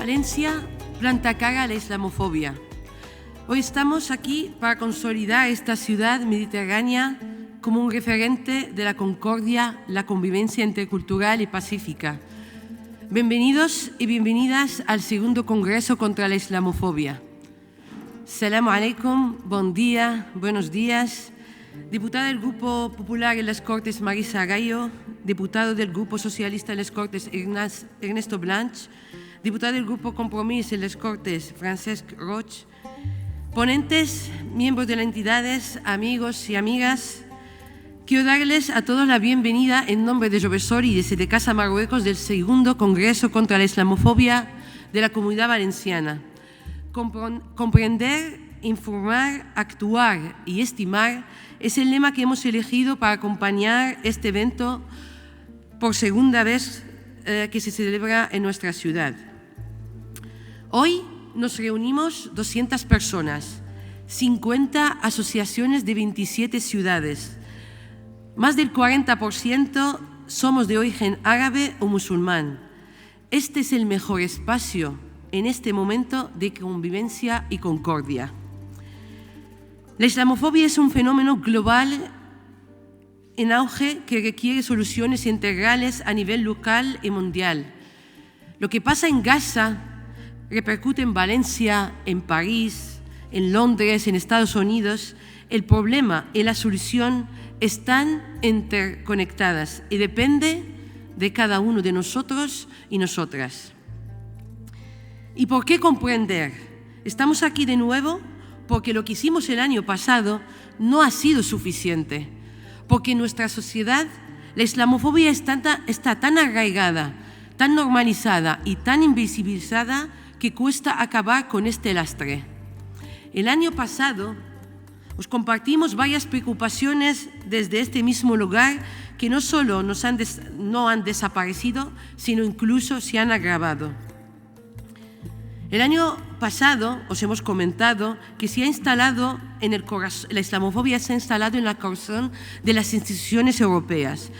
Valencia planta cara a la islamofobia. Hoy estamos aquí para consolidar esta ciudad mediterránea como un referente de la concordia, la convivencia intercultural y pacífica. Bienvenidos y bienvenidas al segundo Congreso contra la Islamofobia. Salamu alaikum, buen día, buenos días. Diputada del Grupo Popular en las Cortes, Marisa Gallo. Diputado del Grupo Socialista en las Cortes, Ernesto Blanch. Diputado del Grupo Compromís en las Cortes, Francesc Roig. Ponentes, miembros de las entidades, amigos y amigas, quiero darles a todos la bienvenida en nombre de Jovesor y desde Casa Marruecos del segundo Congreso contra la Islamofobia de la Comunidad Valenciana. Comprender, informar, actuar y estimar es el lema que hemos elegido para acompañar este evento por segunda vez que se celebra en nuestra ciudad. Hoy nos reunimos 200 personas, 50 asociaciones de 27 ciudades. Más del 40% somos de origen árabe o musulmán. Este es el mejor espacio en este momento de convivencia y concordia. La islamofobia es un fenómeno global en auge que requiere soluciones integrales a nivel local y mundial. Lo que pasa en Gaza repercute en Valencia, en París, en Londres, en Estados Unidos. El problema y la solución están interconectadas y depende de cada uno de nosotros y nosotras. ¿Y por qué comprender? Estamos aquí de nuevo porque lo que hicimos el año pasado no ha sido suficiente, porque en nuestra sociedad la islamofobia está tan arraigada, tan normalizada y tan invisibilizada que cuesta acabar con este lastre. El año pasado os compartimos varias preocupaciones desde este mismo lugar que no solo no han desaparecido, sino incluso se han agravado. El año pasado os hemos comentado que la islamofobia se ha instalado en el corazón de las instituciones europeas.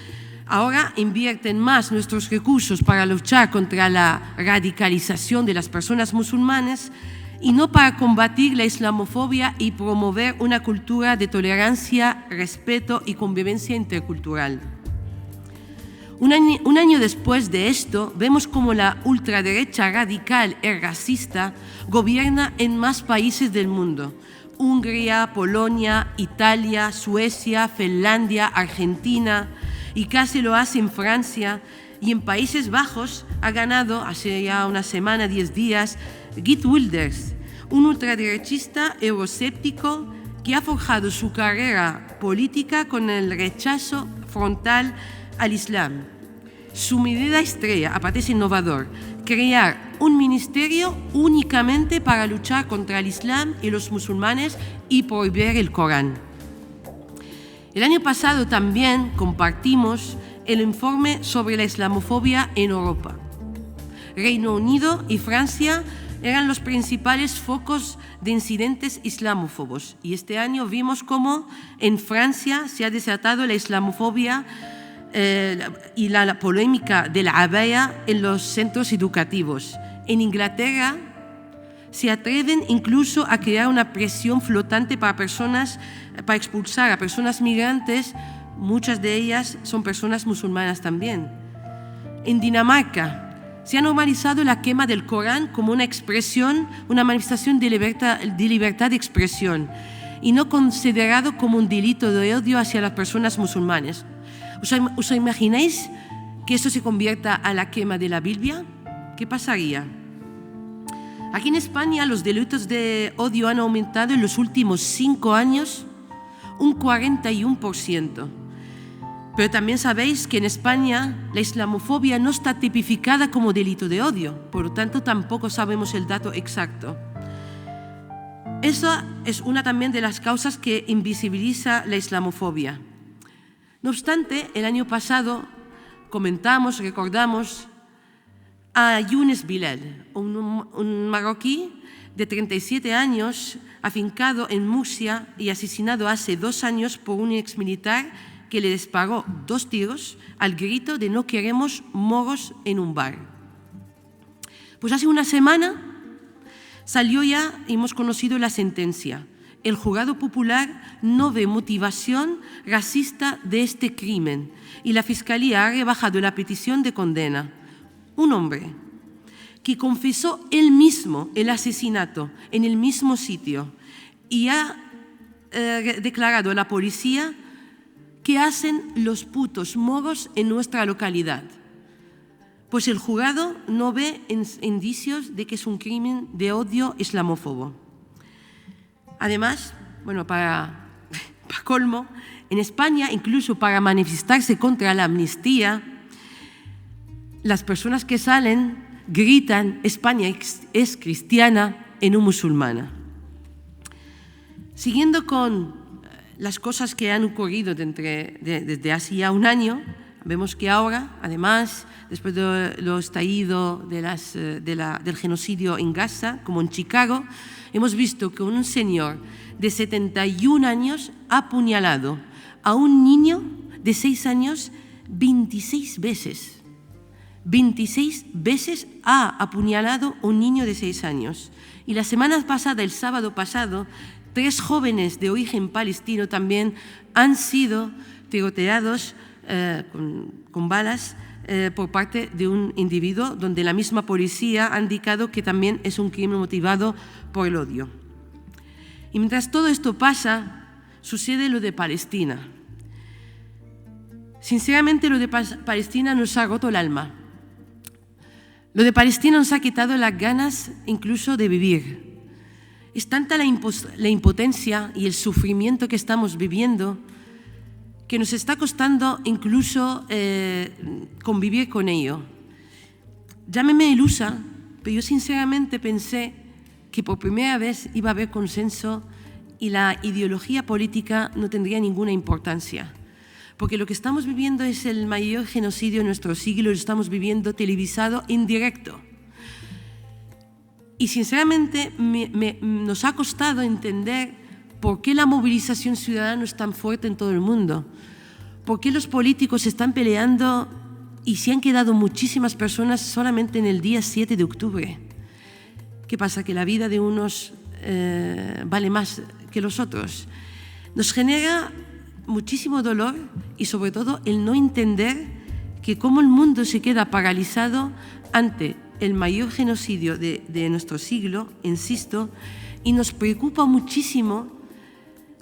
Ahora invierten más nuestros recursos para luchar contra la radicalización de las personas musulmanas y no para combatir la islamofobia y promover una cultura de tolerancia, respeto y convivencia intercultural. Un año después de esto, vemos cómo la ultraderecha radical y racista gobierna en más países del mundo: Hungría, Polonia, Italia, Suecia, Finlandia, Argentina, y casi lo hace en Francia, y en Países Bajos ha ganado hace ya una semana, 10 días, Geert Wilders, un ultraderechista euroscéptico que ha forjado su carrera política con el rechazo frontal al Islam. Su medida estrella, aparte es innovador, crear un ministerio únicamente para luchar contra el Islam y los musulmanes y prohibir el Corán. El año pasado también compartimos el informe sobre la islamofobia en Europa. Reino Unido y Francia eran los principales focos de incidentes islamófobos y este año vimos cómo en Francia se ha desatado la islamofobia y la polémica de la abaya en los centros educativos. En Inglaterra se atreven incluso a crear una prisión flotante para expulsar a personas migrantes, muchas de ellas son personas musulmanas también. En Dinamarca se ha normalizado la quema del Corán como una expresión, una manifestación de libertad de expresión y no considerado como un delito de odio hacia las personas musulmanas. ¿Os imagináis que esto se convierta a la quema de la Biblia? ¿Qué pasaría? Aquí en España los delitos de odio han aumentado en los últimos 5 años un 41%. Pero también sabéis que en España la islamofobia no está tipificada como delito de odio, por lo tanto tampoco sabemos el dato exacto. Esa es una también de las causas que invisibiliza la islamofobia. No obstante, el año pasado recordamos a Younes Bilal, un marroquí de 37 años, afincado en Murcia y asesinado hace 2 años por un exmilitar que le disparó 2 tiros al grito de "no queremos moros en un bar". Pues hace una semana salió ya, hemos conocido la sentencia. El jurado popular no ve motivación racista de este crimen y la Fiscalía ha rebajado la petición de condena. Un hombre que confesó él mismo el asesinato en el mismo sitio y ha declarado a la policía que hacen los putos moros en nuestra localidad. Pues el jurado no ve indicios de que es un crimen de odio islamófobo. Además, bueno, para colmo, en España, incluso para manifestarse contra la amnistía, las personas que salen gritan España es cristiana y no musulmana. Siguiendo con las cosas que han ocurrido desde hace ya un año, vemos que ahora, además, después de lo estallido del genocidio en Gaza, como en Chicago, hemos visto que un señor de 71 años ha apuñalado a un niño de 6 años 26 veces. 26 veces ha apuñalado a un niño de 6 años. Y la semana pasada, el sábado pasado, 3 jóvenes de origen palestino también han sido tiroteados con balas por parte de un individuo donde la misma policía ha indicado que también es un crimen motivado por el odio. Y mientras todo esto pasa, sucede lo de Palestina. Sinceramente, lo de Palestina nos ha roto el alma. Lo de Palestina nos ha quitado las ganas incluso de vivir. Es tanta la impotencia y el sufrimiento que estamos viviendo que nos está costando incluso convivir con ello. Llámeme ilusa, pero yo sinceramente pensé que por primera vez iba a haber consenso y la ideología política no tendría ninguna importancia. Porque lo que estamos viviendo es el mayor genocidio de nuestro siglo, lo estamos viviendo televisado en directo. Y sinceramente nos ha costado entender por qué la movilización ciudadana es tan fuerte en todo el mundo, por qué los políticos están peleando y se han quedado muchísimas personas solamente en el día 7 de octubre. ¿Qué pasa? ¿Que la vida de unos vale más que los otros? Nos genera muchísimo dolor y sobre todo el no entender que cómo el mundo se queda paralizado ante el mayor genocidio de nuestro siglo, insisto, y nos preocupa muchísimo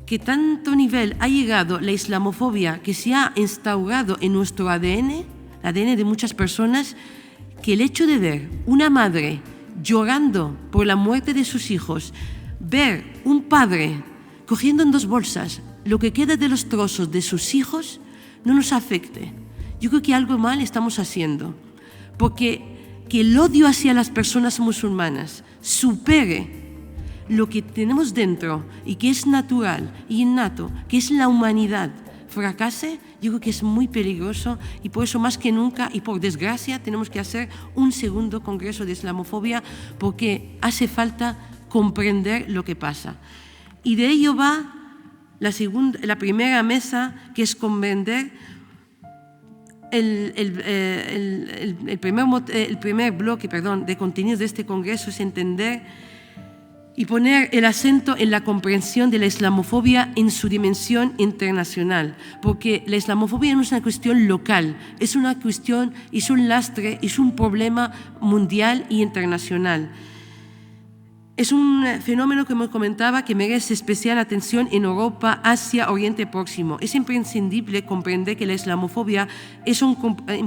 que tanto nivel ha llegado la islamofobia que se ha instaurado en nuestro ADN, el ADN de muchas personas, que el hecho de ver una madre llorando por la muerte de sus hijos, ver un padre cogiendo en 2 bolsas lo que queda de los trozos de sus hijos, no nos afecte. Yo creo que algo mal estamos haciendo, porque que el odio hacia las personas musulmanas supere lo que tenemos dentro y que es natural y innato, que es la humanidad, fracase, yo creo que es muy peligroso y por eso más que nunca y por desgracia tenemos que hacer un segundo congreso de islamofobia porque hace falta comprender lo que pasa. Y de ello va la primera mesa, que es comprender el primer bloque de contenidos de este congreso, es entender y poner el acento en la comprensión de la islamofobia en su dimensión internacional, porque la islamofobia no es una cuestión local, es una cuestión, es un lastre, es un problema mundial e internacional. Es un fenómeno, como comentaba, que merece especial atención en Europa, Asia, Oriente Próximo. Es imprescindible comprender que la islamofobia es un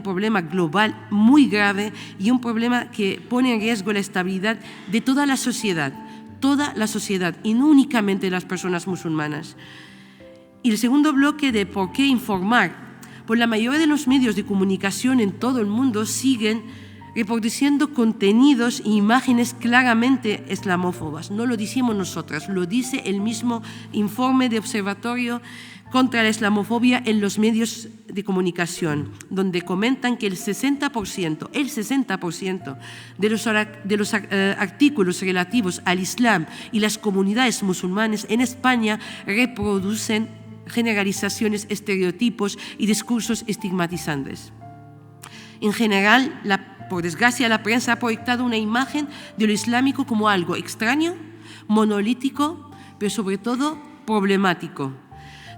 problema global muy grave y un problema que pone en riesgo la estabilidad de toda la sociedad y no únicamente de las personas musulmanas. Y el segundo bloque de por qué informar. Pues la mayoría de los medios de comunicación en todo el mundo siguen reproduciendo contenidos e imágenes claramente islamófobas. No lo decimos nosotras, lo dice el mismo informe de Observatorio contra la Islamofobia en los medios de comunicación, donde comentan que el 60% de los artículos relativos al Islam y las comunidades musulmanas en España reproducen generalizaciones, estereotipos y discursos estigmatizantes. En general, la por desgracia, la prensa ha proyectado una imagen de lo islámico como algo extraño, monolítico, pero sobre todo problemático.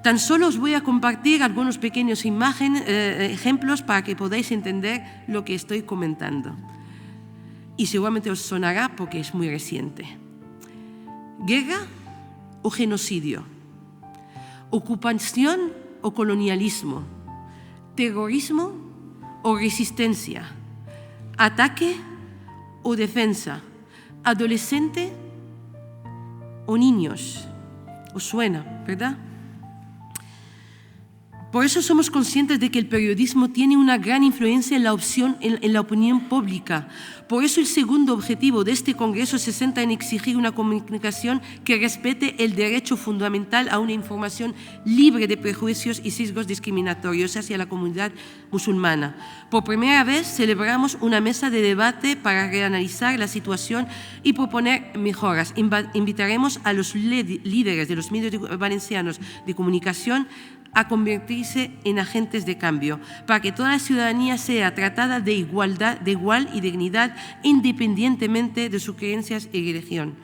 Tan solo os voy a compartir algunos pequeños ejemplos para que podáis entender lo que estoy comentando. Y seguramente os sonará porque es muy reciente. Guerra o genocidio, ocupación o colonialismo, terrorismo o resistencia, ataque o defensa, adolescente o niños. ¿Os suena, verdad? Por eso somos conscientes de que el periodismo tiene una gran influencia en la opinión pública. Por eso el segundo objetivo de este Congreso se centra en exigir una comunicación que respete el derecho fundamental a una información libre de prejuicios y sesgos discriminatorios hacia la comunidad musulmana. Por primera vez celebramos una mesa de debate para reanalizar la situación y proponer mejoras. Invitaremos a los líderes de los medios valencianos de comunicación a convertirse en agentes de cambio, para que toda la ciudadanía sea tratada de igual y dignidad, independientemente de sus creencias y religión.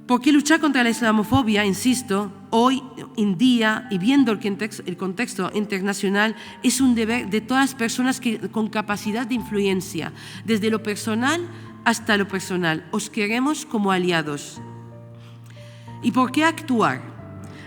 Porque luchar contra la islamofobia, insisto, hoy en día y viendo el contexto internacional, es un deber de todas las personas con capacidad de influencia, desde lo personal hasta lo personal. Os queremos como aliados. ¿Y por qué actuar?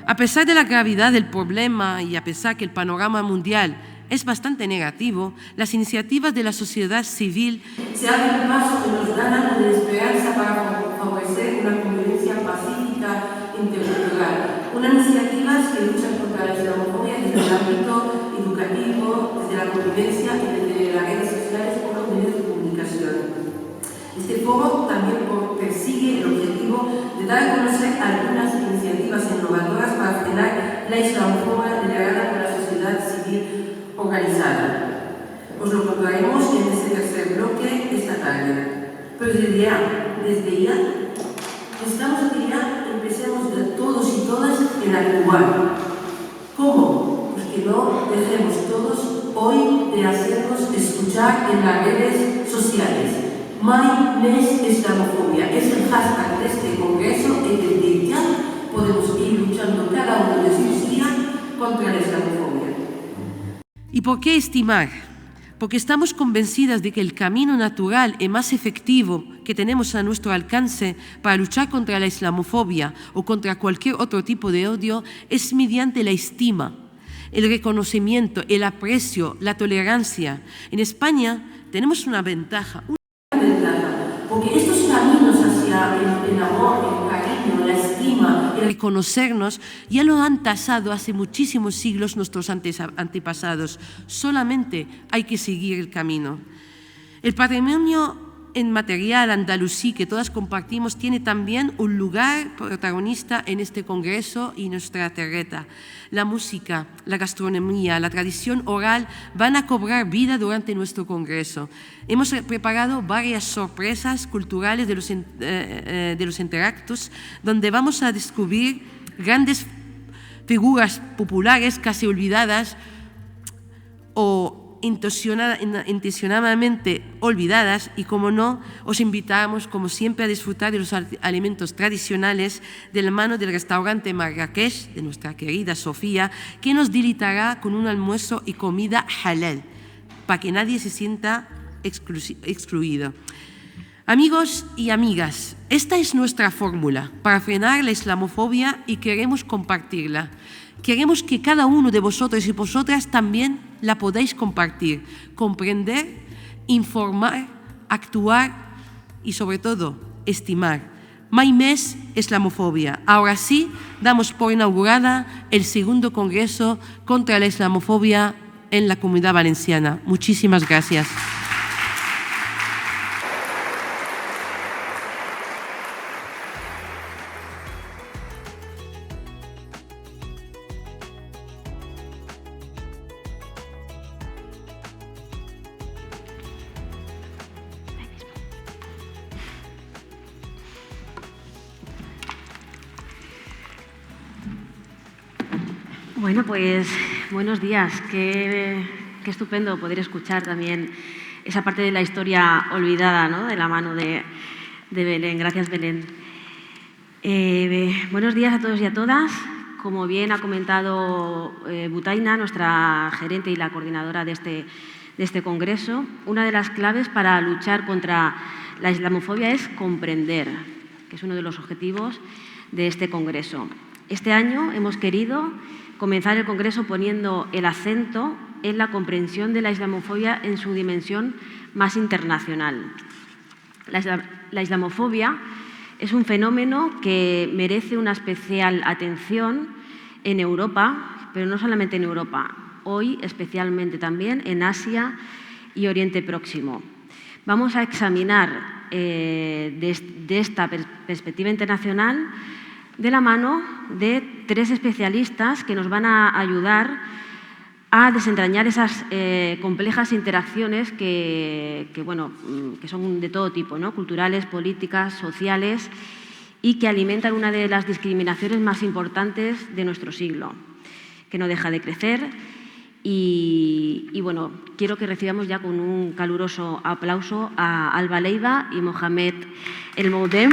A pesar de la gravedad del problema y a pesar que el panorama mundial es bastante negativo, las iniciativas de la sociedad civil se abren paso y nos dan algo de esperanza para favorecer una convivencia pacífica intercultural. Unas iniciativas que luchan contra la islamofobia desde el ámbito educativo, desde la convivencia y desde las redes sociales o los medios de comunicación. Este foro también persigue el objetivo de dar a conocer algunas iniciativas innovadoras para frenar la islamofobia liderada por la sociedad civil organizada. Os lo contaremos en este tercer bloque esta tarde. Pero desde ya, necesitamos que ya empecemos de todos y todas en actuar. ¿Cómo? Pues que no dejemos todos hoy de hacernos escuchar en las redes sociales. Mai més islamofobia es el hashtag de este congreso en el que ya podemos ir luchando cada uno de sus días contra la islamofobia. ¿Y por qué estimar? Porque estamos convencidas de que el camino natural y más efectivo que tenemos a nuestro alcance para luchar contra la islamofobia o contra cualquier otro tipo de odio es mediante la estima, el reconocimiento, el aprecio, la tolerancia. En España tenemos una ventaja. Porque estos caminos hacia el amor, el cariño, la estima, el reconocernos, ya lo han tasado hace muchísimos siglos nuestros antepasados. Solamente hay que seguir el camino. El patrimonio inmaterial andalusí que todas compartimos tiene también un lugar protagonista en este congreso y nuestra terreta. La música, la gastronomía, la tradición oral van a cobrar vida durante nuestro congreso. Hemos preparado varias sorpresas culturales de los interactos, donde vamos a descubrir grandes figuras populares casi olvidadas o intencionadamente olvidadas y, como no, os invitamos, como siempre, a disfrutar de los alimentos tradicionales de la mano del restaurante Marrakech, de nuestra querida Sofía, que nos deleitará con un almuerzo y comida halal, para que nadie se sienta excluido. Amigos y amigas, esta es nuestra fórmula para frenar la islamofobia y queremos compartirla. Queremos que cada uno de vosotros y vosotras también la podáis compartir, comprender, informar, actuar y, sobre todo, estimar. Mai més islamofobia. Ahora sí, damos por inaugurada el segundo Congreso contra la Islamofobia en la Comunidad Valenciana. Muchísimas gracias. Bueno, pues buenos días. Qué estupendo poder escuchar también esa parte de la historia olvidada, ¿no?, de la mano de Belén. Gracias, Belén. Buenos días a todos y a todas. Como bien ha comentado Butaina, nuestra gerente y la coordinadora de este congreso, una de las claves para luchar contra la islamofobia es comprender, que es uno de los objetivos de este congreso. Este año hemos querido comenzar el congreso poniendo el acento en la comprensión de la islamofobia en su dimensión más internacional. La islamofobia es un fenómeno que merece una especial atención en Europa, pero no solamente en Europa, hoy especialmente también en Asia y Oriente Próximo. Vamos a examinar de esta perspectiva internacional de la mano de 3 especialistas que nos van a ayudar a desentrañar esas complejas interacciones que son de todo tipo, ¿no?, culturales, políticas, sociales, y que alimentan una de las discriminaciones más importantes de nuestro siglo, que no deja de crecer. Y bueno, quiero que recibamos ya con un caluroso aplauso a Alba Leiva y Mohamed El Moudem.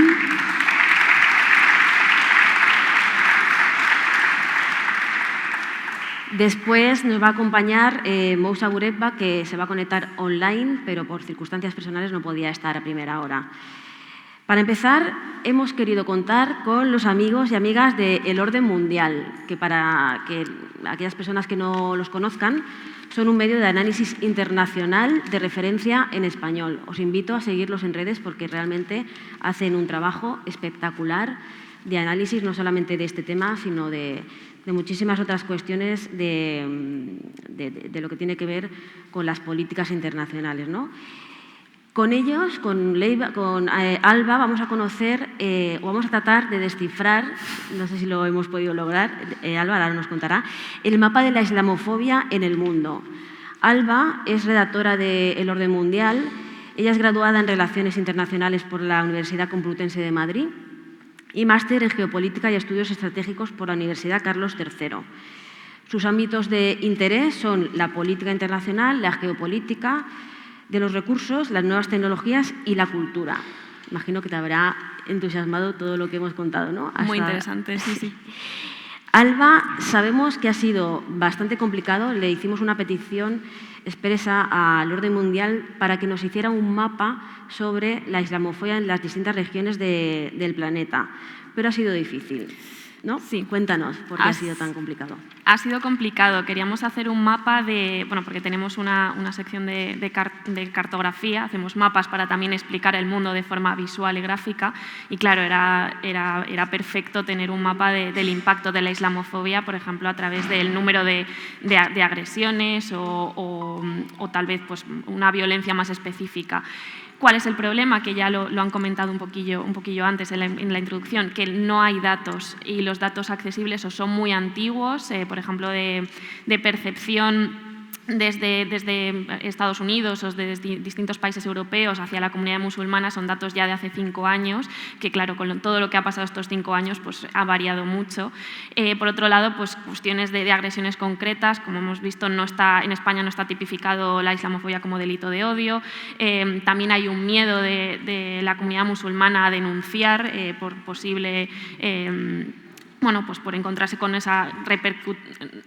Después nos va a acompañar Moussa Bourebba, que se va a conectar online, pero por circunstancias personales no podía estar a primera hora. Para empezar, hemos querido contar con los amigos y amigas de El Orden Mundial, que para que aquellas personas que no los conozcan, son un medio de análisis internacional de referencia en español. Os invito a seguirlos en redes porque realmente hacen un trabajo espectacular de análisis, no solamente de este tema, sino de muchísimas otras cuestiones de lo que tiene que ver con las políticas internacionales, ¿no? Con ellos, con Alba, vamos a conocer o vamos a tratar de descifrar, no sé si lo hemos podido lograr, Alba ahora nos contará, el mapa de la islamofobia en el mundo. Alba es redactora de El Orden Mundial, ella es graduada en Relaciones Internacionales por la Universidad Complutense de Madrid y máster en Geopolítica y Estudios Estratégicos por la Universidad Carlos III. Sus ámbitos de interés son la política internacional, la geopolítica, de los recursos, las nuevas tecnologías y la cultura. Imagino que te habrá entusiasmado todo lo que hemos contado, ¿no? Muy interesante, sí, sí. Alba, sabemos que ha sido bastante complicado. Le hicimos una petición expresa al Orden Mundial para que nos hiciera un mapa sobre la islamofobia en las distintas regiones del planeta, pero ha sido difícil, ¿no? Sí. Cuéntanos por qué ha sido tan complicado. Ha sido complicado. Queríamos hacer un mapa porque tenemos una sección de cartografía, hacemos mapas para también explicar el mundo de forma visual y gráfica, y claro, era perfecto tener un mapa del impacto de la islamofobia, por ejemplo, a través del número de agresiones o tal vez pues, una violencia más específica. ¿Cuál es el problema? Que ya lo han comentado un poquillo antes en la introducción, que no hay datos y los datos accesibles o son muy antiguos, por ejemplo, de percepción desde Estados Unidos o desde distintos países europeos hacia la comunidad musulmana son datos ya de hace 5 años, que claro, con todo lo que ha pasado estos 5 años pues ha variado mucho. Por otro lado, pues cuestiones de agresiones concretas, como hemos visto, en España no está tipificado la islamofobia como delito de odio. También hay un miedo de la comunidad musulmana a denunciar por posible pues por encontrarse con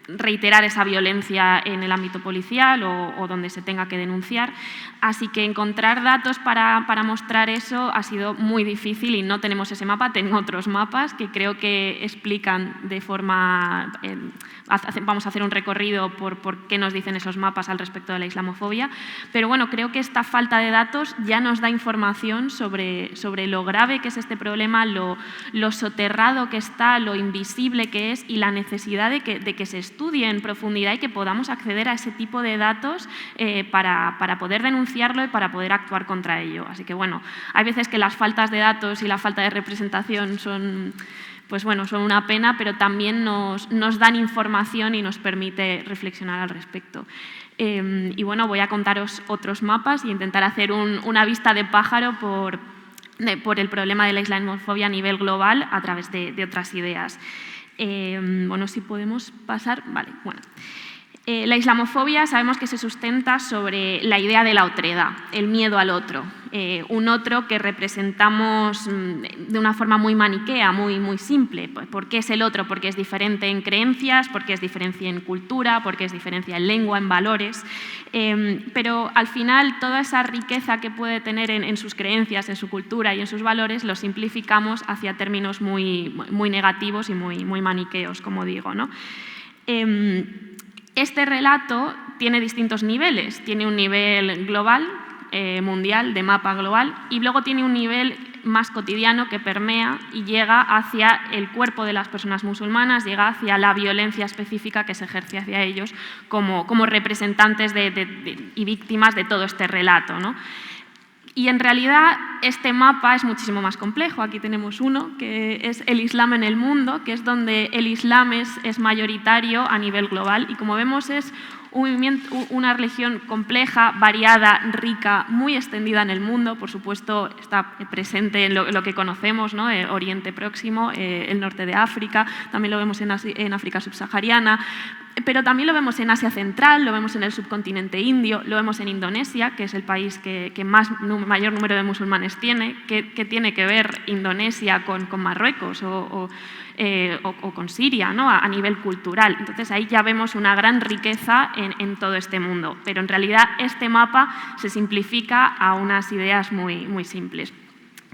reiterar esa violencia en el ámbito policial o donde se tenga que denunciar. Así que encontrar datos para mostrar eso ha sido muy difícil y no tenemos ese mapa. Tengo otros mapas que creo que explican de forma... vamos a hacer un recorrido por qué nos dicen esos mapas al respecto de la islamofobia, pero bueno, creo que esta falta de datos ya nos da información sobre lo grave que es este problema, lo soterrado que está, lo invisible que es y la necesidad de que se estudie en profundidad y que podamos acceder a ese tipo de datos para poder denunciarlo y para poder actuar contra ello. Así que bueno, hay veces que las faltas de datos y la falta de representación son una pena, pero también nos dan información y nos permite reflexionar al respecto. Y bueno, voy a contaros otros mapas e intentar hacer una vista de pájaro por el problema de la islamofobia a nivel global a través de otras ideas. Si podemos pasar. Vale, bueno. La islamofobia sabemos que se sustenta sobre la idea de la otredad, el miedo al otro. Un otro que representamos de una forma muy maniquea, muy simple. ¿Por qué es el otro? Porque es diferente en creencias, porque es diferente en cultura, porque es diferente en lengua, en valores. Pero al final toda esa riqueza que puede tener en sus creencias, en su cultura y en sus valores, lo simplificamos hacia términos muy negativos y muy maniqueos, como digo, ¿no? Este relato tiene distintos niveles. Tiene un nivel global, mundial, de mapa global, y luego tiene un nivel más cotidiano que permea y llega hacia el cuerpo de las personas musulmanas, llega hacia la violencia específica que se ejerce hacia ellos como representantes y víctimas de todo este relato, ¿no? Y en realidad este mapa es muchísimo más complejo. Aquí tenemos uno, que es el Islam en el mundo, que es donde el Islam es mayoritario a nivel global. Y como vemos es una religión compleja, variada, rica, muy extendida en el mundo. Por supuesto, está presente en lo que conocemos, ¿no? Oriente Próximo, el norte de África, también lo vemos en África subsahariana, pero también lo vemos en Asia Central, lo vemos en el subcontinente indio, lo vemos en Indonesia, que es el país que mayor número de musulmanes tiene. ¿Qué tiene que ver Indonesia con Marruecos o con Siria, ¿no? a nivel cultural? Entonces ahí ya vemos una gran riqueza en todo este mundo, pero en realidad este mapa se simplifica a unas ideas muy simples.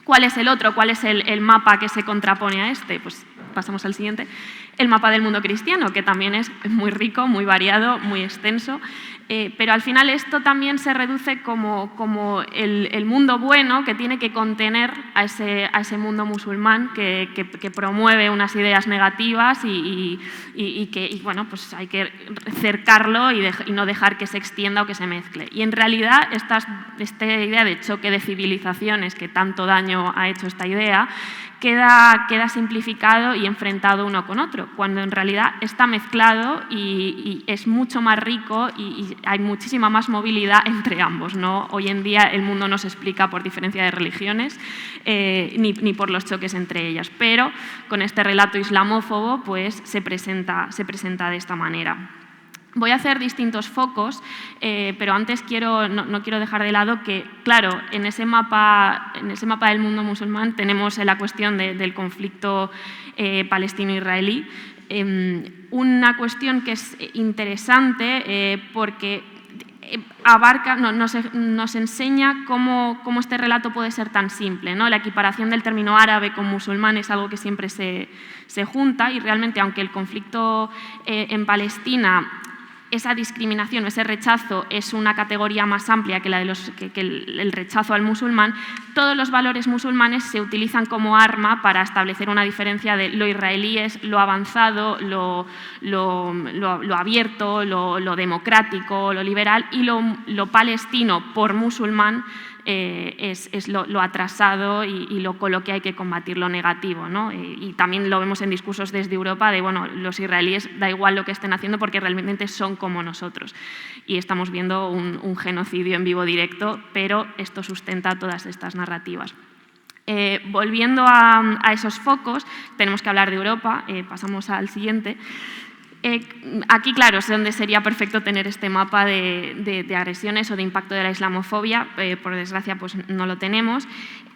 ¿Cuál es el otro? ¿Cuál es el mapa que se contrapone a este? Pues pasamos al siguiente. El mapa del mundo cristiano, que también es muy rico, muy variado, muy extenso, pero al final esto también se reduce como el mundo bueno que tiene que contener a ese mundo musulmán que promueve unas ideas negativas y bueno, pues hay que cercarlo y no dejar que se extienda o que se mezcle. Y en realidad esta idea de choque de civilizaciones que tanto daño ha hecho esta idea queda simplificado y enfrentado uno con otro, cuando en realidad está mezclado y es mucho más rico y hay muchísima más movilidad entre ambos, ¿no? Hoy en día el mundo no se explica por diferencia de religiones ni por los choques entre ellas, pero con este relato islamófobo pues se presenta de esta manera. Voy a hacer distintos focos, pero antes no quiero dejar de lado que, claro, en ese mapa del mundo musulmán tenemos la cuestión del conflicto palestino-israelí. Una cuestión que es interesante porque nos enseña cómo este relato puede ser tan simple, ¿no? La equiparación del término árabe con musulmán es algo que siempre se junta y realmente, aunque el conflicto en Palestina, esa discriminación, ese rechazo es una categoría más amplia que el rechazo al musulmán, todos los valores musulmanes se utilizan como arma para establecer una diferencia de lo israelí es lo avanzado, lo abierto, lo democrático, lo liberal, y lo palestino por musulmán es lo atrasado y con lo que hay que combatir lo negativo, ¿no? Y también lo vemos en discursos desde Europa de, bueno, los israelíes da igual lo que estén haciendo porque realmente son como nosotros. Y estamos viendo un genocidio en vivo directo, pero esto sustenta todas estas narrativas. Volviendo a esos focos, tenemos que hablar de Europa, pasamos al siguiente. Aquí, claro, es donde sería perfecto tener este mapa de agresiones o de impacto de la islamofobia. Por desgracia, pues no lo tenemos.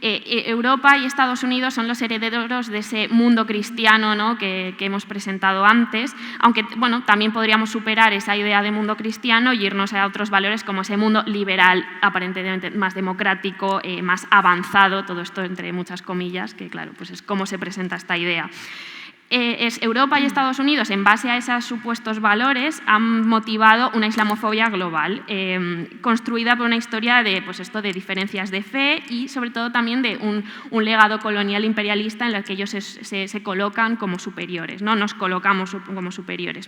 Europa y Estados Unidos son los herederos de ese mundo cristiano, ¿no? que hemos presentado antes, aunque bueno, también podríamos superar esa idea de mundo cristiano y irnos a otros valores como ese mundo liberal, aparentemente más democrático, más avanzado, todo esto entre muchas comillas, que claro, pues es cómo se presenta esta idea. Es Europa y Estados Unidos, en base a esos supuestos valores, han motivado una islamofobia global, construida por una historia de diferencias de fe y sobre todo también de un legado colonial imperialista en el que ellos se colocan como superiores, ¿no? Nos colocamos como superiores.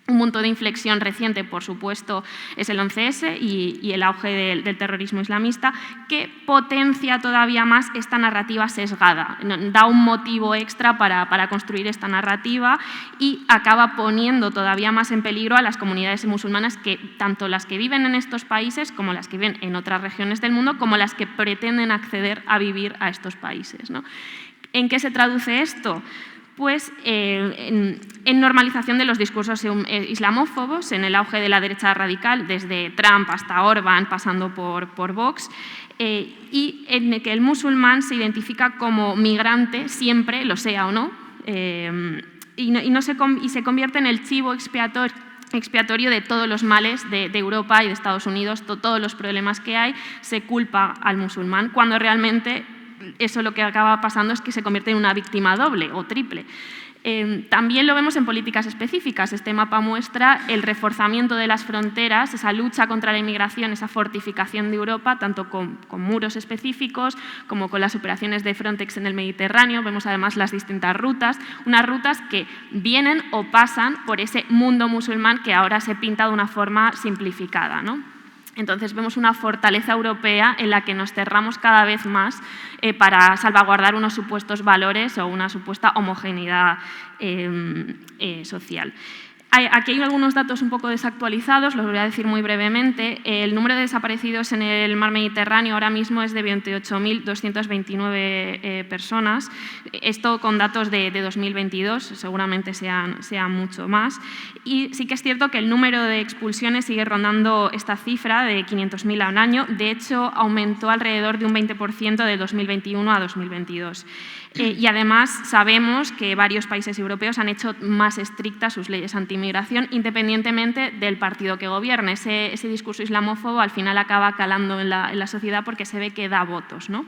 Un punto de inflexión reciente, por supuesto, es el 11S y el auge del terrorismo islamista, que potencia todavía más esta narrativa sesgada, da un motivo extra para construir esta narrativa y acaba poniendo todavía más en peligro a las comunidades musulmanas, tanto las que viven en estos países como las que viven en otras regiones del mundo, como las que pretenden acceder a vivir a estos países, ¿no? ¿En qué se traduce esto? pues en normalización de los discursos islamófobos, en el auge de la derecha radical, desde Trump hasta Orbán, pasando por Vox, y en el que el musulmán se identifica como migrante, siempre, lo sea o no, y se convierte en el chivo expiatorio de todos los males de Europa y de Estados Unidos, todos los problemas que hay, se culpa al musulmán, cuando realmente eso lo que acaba pasando es que se convierte en una víctima doble o triple. También lo vemos en políticas específicas. Este mapa muestra el reforzamiento de las fronteras, esa lucha contra la inmigración, esa fortificación de Europa, tanto con muros específicos como con las operaciones de Frontex en el Mediterráneo. Vemos además las distintas rutas, unas rutas que vienen o pasan por ese mundo musulmán que ahora se pinta de una forma simplificada, ¿no? Entonces vemos una fortaleza europea en la que nos cerramos cada vez más para salvaguardar unos supuestos valores o una supuesta homogeneidad social. Aquí hay algunos datos un poco desactualizados, los voy a decir muy brevemente. El número de desaparecidos en el mar Mediterráneo ahora mismo es de 28.229 personas. Esto con datos de 2022, seguramente sean mucho más. Y sí que es cierto que el número de expulsiones sigue rondando esta cifra de 500.000 al año. De hecho, aumentó alrededor de un 20% de 2021 a 2022. Y además sabemos que varios países europeos han hecho más estrictas sus leyes anti-inmigración independientemente del partido que gobierne. Ese discurso islamófobo al final acaba calando en la sociedad porque se ve que da votos, ¿no?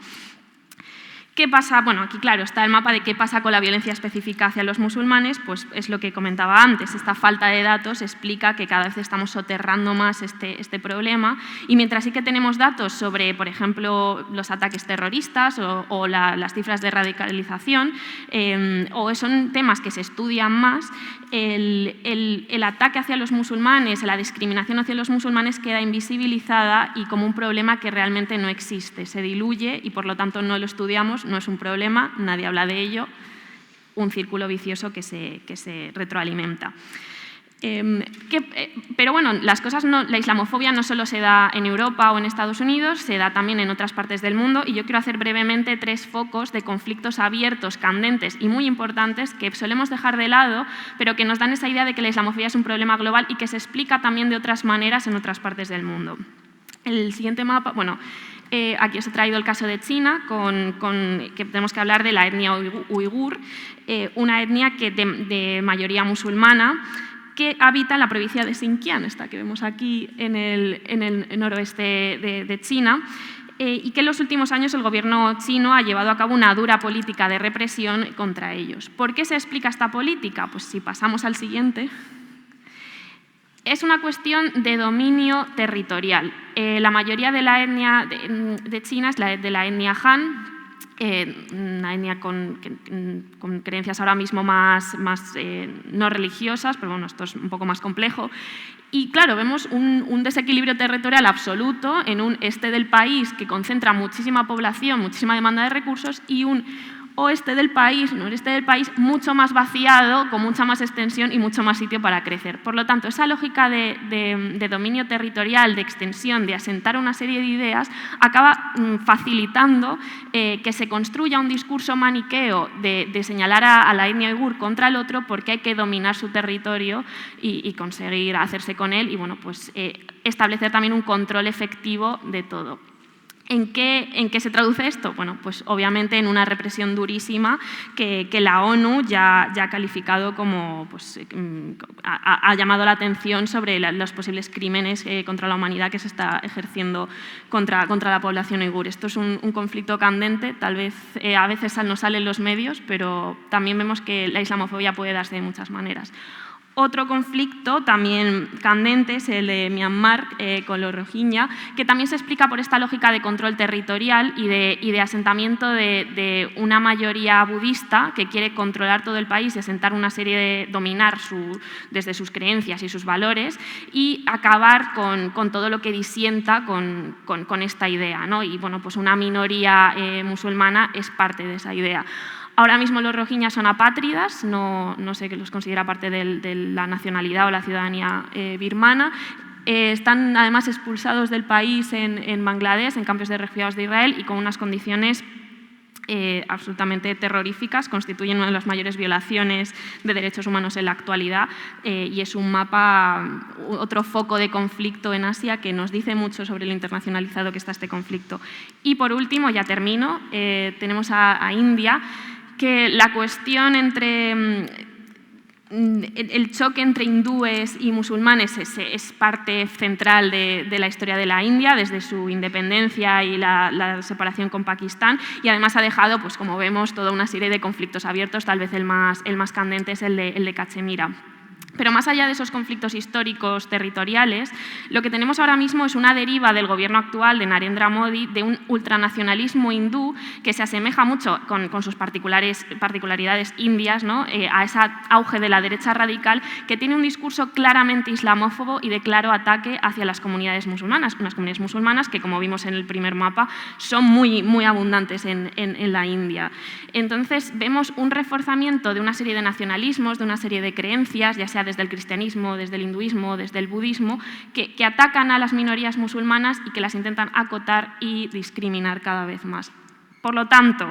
¿Qué pasa? Bueno, aquí claro está el mapa de qué pasa con la violencia específica hacia los musulmanes, pues es lo que comentaba antes. Esta falta de datos explica que cada vez estamos soterrando más este problema, y mientras sí que tenemos datos sobre, por ejemplo, los ataques terroristas o las cifras de radicalización, o son temas que se estudian más, el ataque hacia los musulmanes, la discriminación hacia los musulmanes queda invisibilizada y como un problema que realmente no existe, se diluye y por lo tanto no lo estudiamos. No es un problema, nadie habla de ello, un círculo vicioso que se retroalimenta. Pero bueno, la islamofobia no solo se da en Europa o en Estados Unidos, se da también en otras partes del mundo, y yo quiero hacer brevemente 3 focos de conflictos abiertos, candentes y muy importantes que solemos dejar de lado, pero que nos dan esa idea de que la islamofobia es un problema global y que se explica también de otras maneras en otras partes del mundo. El siguiente mapa, bueno, aquí os he traído el caso de China, que tenemos que hablar de la etnia uigur, una etnia de mayoría musulmana que habita en la provincia de Xinjiang, esta que vemos aquí en el noroeste de China, y que en los últimos años el gobierno chino ha llevado a cabo una dura política de represión contra ellos. ¿Por qué se explica esta política? Pues si pasamos al siguiente. Es una cuestión de dominio territorial. La mayoría de la etnia de China es de la etnia Han, una etnia con creencias ahora mismo más no religiosas, pero bueno, esto es un poco más complejo. Y claro, vemos un desequilibrio territorial absoluto en un este del país que concentra muchísima población, muchísima demanda de recursos, y un oeste del país, noreste del país, mucho más vaciado, con mucha más extensión y mucho más sitio para crecer. Por lo tanto, esa lógica de dominio territorial, de extensión, de asentar una serie de ideas, acaba facilitando que se construya un discurso maniqueo de señalar a la etnia uigur contra el otro porque hay que dominar su territorio y conseguir hacerse con él y bueno, pues, establecer también un control efectivo de todo. ¿En qué se traduce esto? Bueno, pues obviamente en una represión durísima que la ONU ya ha calificado como, pues, ha llamado la atención sobre los posibles crímenes contra la humanidad que se está ejerciendo contra la población uigur. Esto es un conflicto candente, tal vez a veces no sale en los medios, pero también vemos que la islamofobia puede darse de muchas maneras. Otro conflicto también candente es el de Myanmar con los rohingya, que también se explica por esta lógica de control territorial y de asentamiento de una mayoría budista que quiere controlar todo el país y asentar una serie de dominar desde sus creencias y sus valores y acabar con todo lo que disienta con esta idea, ¿no? Y bueno, pues una minoría musulmana es parte de esa idea. Ahora mismo los rohingya son apátridas, no se los considera parte de la nacionalidad o la ciudadanía birmana. Están además expulsados del país en Bangladesh, en campos de refugiados de Israel y con unas condiciones absolutamente terroríficas, constituyen una de las mayores violaciones de derechos humanos en la actualidad y es un mapa, otro foco de conflicto en Asia que nos dice mucho sobre lo internacionalizado que está este conflicto. Y por último, ya termino, tenemos a India, que la cuestión entre el choque entre hindúes y musulmanes es parte central de la historia de la India, desde su independencia y la separación con Pakistán, y además ha dejado, pues como vemos, toda una serie de conflictos abiertos, tal vez el más candente es el de Cachemira. Pero más allá de esos conflictos históricos territoriales, lo que tenemos ahora mismo es una deriva del gobierno actual de Narendra Modi de un ultranacionalismo hindú que se asemeja mucho con sus particularidades indias, ¿no? A ese auge de la derecha radical que tiene un discurso claramente islamófobo y de claro ataque hacia las comunidades musulmanas. Unas comunidades musulmanas que, como vimos en el primer mapa, son muy abundantes en la India. Entonces, vemos un reforzamiento de una serie de nacionalismos, de una serie de creencias, ya sea desde el cristianismo, desde el hinduismo, desde el budismo, que atacan a las minorías musulmanas y que las intentan acotar y discriminar cada vez más. Por lo tanto,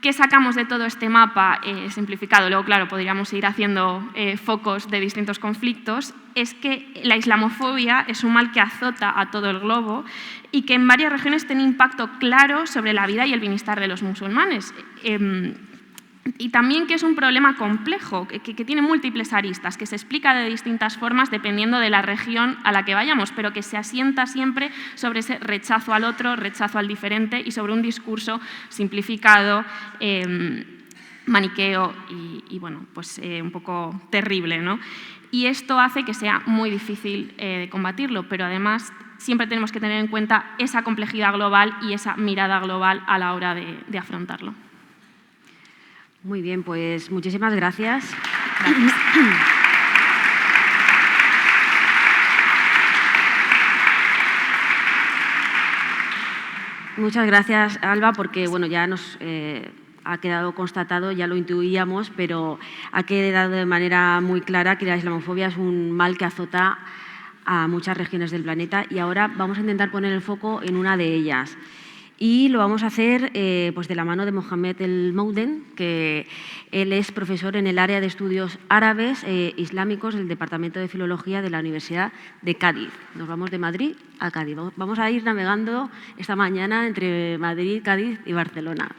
¿qué sacamos de todo este mapa simplificado? Luego, claro, podríamos ir haciendo focos de distintos conflictos. Es que la islamofobia es un mal que azota a todo el globo y que en varias regiones tiene impacto claro sobre la vida y el bienestar de los musulmanes. Y también que es un problema complejo, que tiene múltiples aristas, que se explica de distintas formas dependiendo de la región a la que vayamos, pero que se asienta siempre sobre ese rechazo al otro, rechazo al diferente y sobre un discurso simplificado, maniqueo y bueno, pues un poco terrible, ¿no? Y esto hace que sea muy difícil combatirlo, pero además siempre tenemos que tener en cuenta esa complejidad global y esa mirada global a la hora de afrontarlo. Muy bien, pues muchísimas gracias. Muchas gracias, Alba, porque bueno, ya nos ha quedado constatado, ya lo intuíamos, pero ha quedado de manera muy clara que la islamofobia es un mal que azota a muchas regiones del planeta y ahora vamos a intentar poner el foco en una de ellas. Y lo vamos a hacer pues de la mano de Mohamed El Mouden, que él es profesor en el área de estudios árabes islámicos del Departamento de Filología de la Universidad de Cádiz. Nos vamos de Madrid a Cádiz. Vamos a ir navegando esta mañana entre Madrid, Cádiz y Barcelona.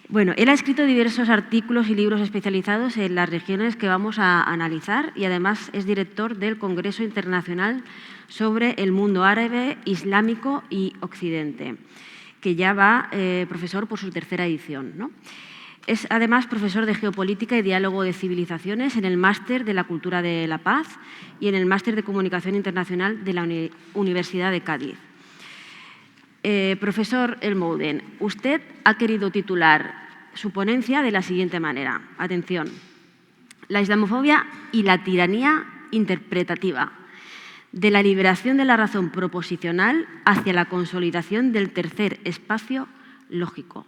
Bueno, él ha escrito diversos artículos y libros especializados en las regiones que vamos a analizar y además es director del Congreso Internacional sobre el Mundo Árabe, Islámico y Occidente, que ya va profesor por su tercera edición, ¿no? Es además profesor de Geopolítica y Diálogo de Civilizaciones en el Máster de la Cultura de la Paz y en el Máster de Comunicación Internacional de la Universidad de Cádiz. Profesor El Mouden, usted ha querido titular su ponencia de la siguiente manera. Atención, la islamofobia y la tiranía interpretativa, de la liberación de la razón proposicional hacia la consolidación del tercer espacio lógico.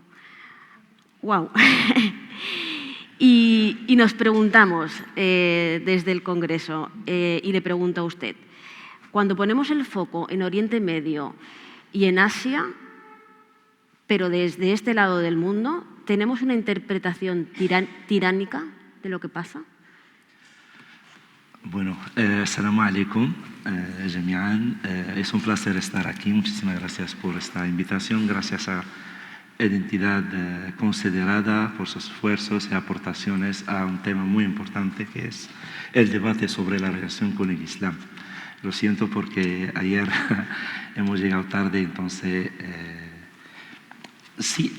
¡Guau! Y nos preguntamos desde el Congreso, y le pregunto a usted, cuando ponemos el foco en Oriente Medio y en Asia, pero desde este lado del mundo, ¿tenemos una interpretación tiránica de lo que pasa? Bueno, assalamu alaikum, jami'an. Es un placer estar aquí. Muchísimas gracias por esta invitación. Gracias a Identidad Considerada por sus esfuerzos y aportaciones a un tema muy importante que es el debate sobre la relación con el Islam. Lo siento porque ayer hemos llegado tarde, entonces sí,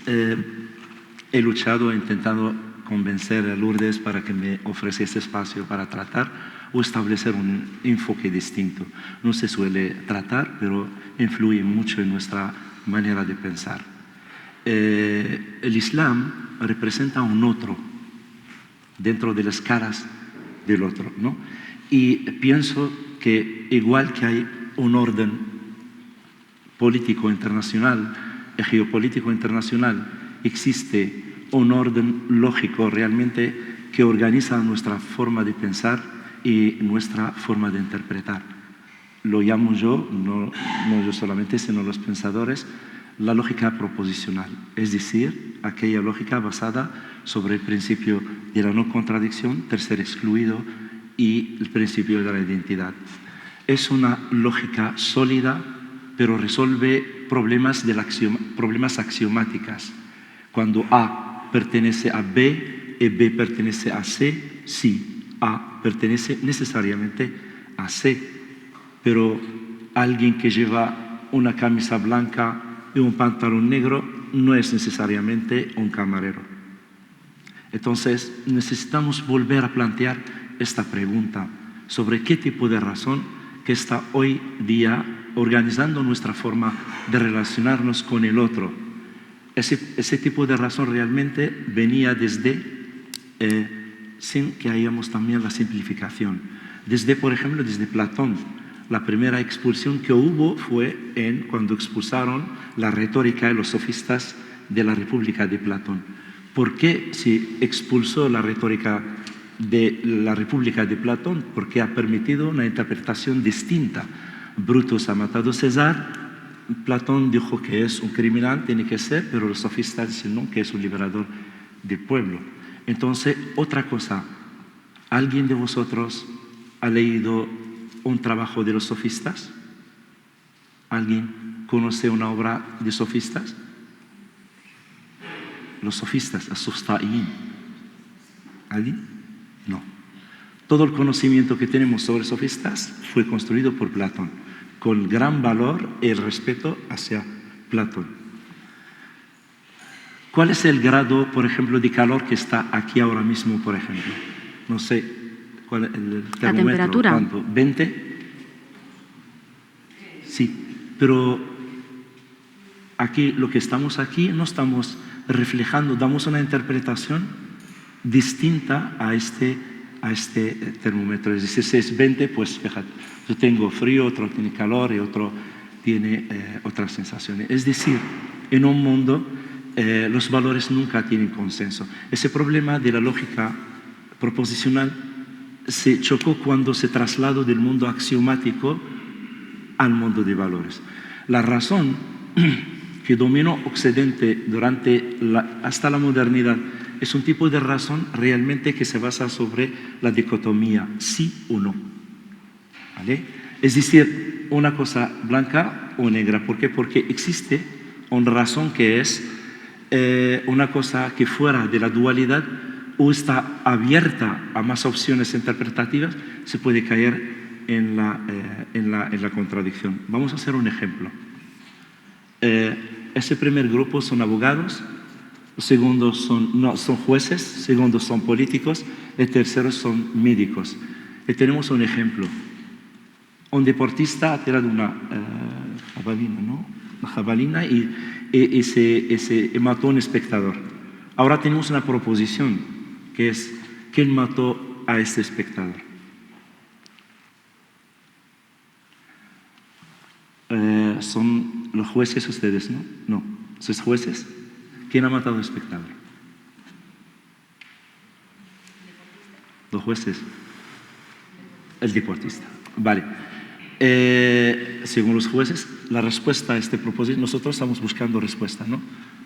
he luchado, he intentado convencer a Lourdes para que me ofreciese espacio para tratar o establecer un enfoque distinto. No se suele tratar, pero influye mucho en nuestra manera de pensar. El Islam representa un otro dentro de las caras del otro, ¿no? Y pienso que igual que hay un orden político internacional, geopolítico internacional, existe un orden lógico realmente que organiza nuestra forma de pensar y nuestra forma de interpretar. Lo llamo yo, no yo solamente, sino los pensadores, la lógica proposicional, es decir, aquella lógica basada sobre el principio de la no contradicción, tercer excluido, y el principio de la identidad. Es una lógica sólida, pero resuelve problemas axiomáticas. Cuando A pertenece a B y B pertenece a C, sí, A pertenece necesariamente a C, pero alguien que lleva una camisa blanca y un pantalón negro no es necesariamente un camarero. Entonces, necesitamos volver a plantear esta pregunta sobre qué tipo de razón que está hoy día organizando nuestra forma de relacionarnos con el otro. Ese tipo de razón realmente venía desde, sin que hayamos también la simplificación, desde, por ejemplo, desde Platón. La primera expulsión que hubo fue cuando expulsaron la retórica de los sofistas de la República de Platón. ¿Por qué se expulsó la retórica de la República de Platón? Porque ha permitido una interpretación distinta. Brutus ha matado a César, Platón dijo que es un criminal, tiene que ser, pero los sofistas dicen no, que es un liberador del pueblo. Entonces, otra cosa, ¿alguien de vosotros ha leído un trabajo de los sofistas? ¿Alguien conoce una obra de sofistas? Los sofistas, asofstain. ¿Alguien? No. Todo el conocimiento que tenemos sobre sofistas fue construido por Platón, con gran valor y el respeto hacia Platón. ¿Cuál es el grado, por ejemplo, de calor que está aquí ahora mismo, por ejemplo? No sé, ¿cuál es el termómetro? La temperatura. ¿Cuánto? ¿20? Sí, pero aquí, lo que estamos aquí, no estamos reflejando, damos una interpretación distinta a este termómetro. Es decir, si es 20, pues fíjate, yo tengo frío, otro tiene calor y otro tiene otras sensaciones. Es decir, en un mundo los valores nunca tienen consenso. Ese problema de la lógica proposicional se chocó cuando se trasladó del mundo axiomático al mundo de valores. La razón que dominó Occidente hasta la modernidad es un tipo de razón realmente que se basa sobre la dicotomía sí o no. ¿Vale? Es decir, una cosa blanca o negra. ¿Por qué? Porque existe una razón que es una cosa que fuera de la dualidad o está abierta a más opciones interpretativas, se puede caer en la contradicción. Vamos a hacer un ejemplo. Ese primer grupo son abogados, los segundos son jueces, segundos son políticos, el tercero son médicos. Y tenemos un ejemplo. Un deportista ha tirado una jabalina, ¿no? Una jabalina y se mató a un espectador. Ahora tenemos una proposición, que es ¿quién mató a este espectador? Son los jueces ustedes, ¿no? No. ¿Sois jueces? ¿Quién ha matado al espectador? Los jueces. El deportista. Vale. Según los jueces, la respuesta a este propósito, nosotros estamos buscando respuesta, ¿no?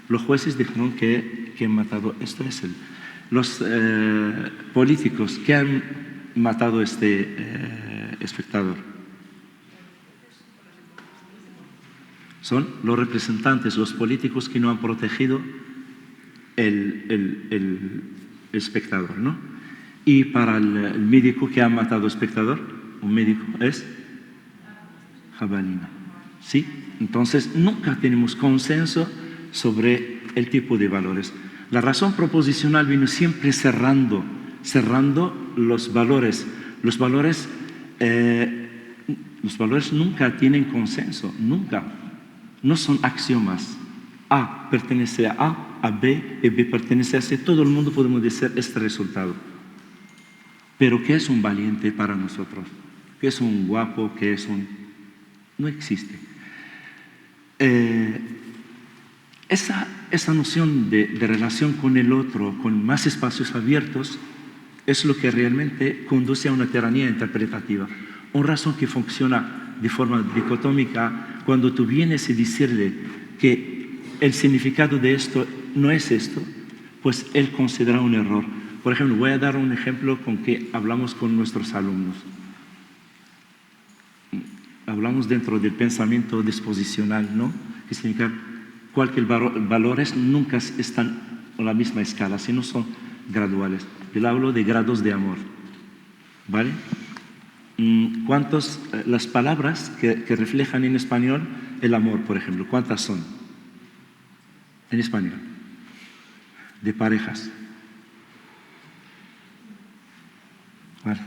Los jueces dijeron que han matado, esto es los políticos que han matado a este espectador. Son los representantes, los políticos que no han protegido el espectador, ¿no? Y para el médico que ha matado al espectador, un médico es jabalina. ¿Sí? Entonces, nunca tenemos consenso sobre el tipo de valores. La razón proposicional vino siempre cerrando los valores. Los valores nunca tienen consenso, nunca. No son axiomas. A pertenece a B y B pertenece a C. Todo el mundo podemos decir este resultado. Pero ¿qué es un valiente para nosotros? ¿Qué es un guapo? ¿Qué es un...? No existe. Esa noción de relación con el otro, con más espacios abiertos, es lo que realmente conduce a una tiranía interpretativa. Una razón que funciona de forma dicotómica, cuando tú vienes a decirle que el significado de esto no es esto, pues él considera un error. Por ejemplo, voy a dar un ejemplo con que hablamos con nuestros alumnos. Hablamos dentro del pensamiento disposicional, ¿no? Que significa cualquier valores nunca están en la misma escala, sino son graduales. Yo hablo de grados de amor, ¿vale? ¿Cuántos, las palabras que reflejan en español el amor, por ejemplo, cuántas son en español? De parejas. Vale.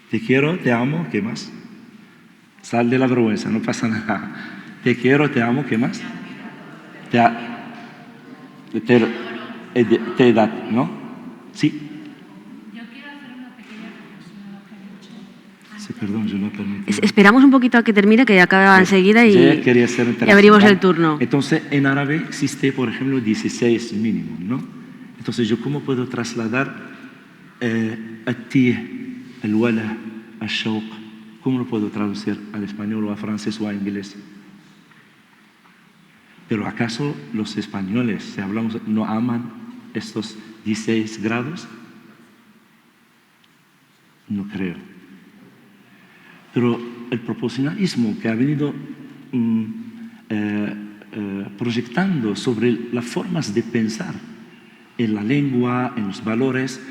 Te quiero, te amo, ¿qué más? Sal de la vergüenza, no pasa nada. Te quiero, te amo, ¿qué más? Te da, ¿no? Sí. Yo quiero hacer una pequeña reflexión a lo que ha dicho. Sí, perdón, yo no permití. Esperamos un poquito a que termine, que acaba enseguida y abrimos el turno. Entonces, en árabe existe, por ejemplo, 16 mínimos, ¿no? Entonces, ¿yo cómo puedo trasladar التيه, الوله, الشوق? ¿Cómo lo puedo traducir al español o a francés o a inglés? ¿Pero acaso los españoles, si hablamos, no aman estos 16 grados? No creo. Pero el proporcionalismo que ha venido proyectando sobre las formas de pensar en la lengua, en los valores,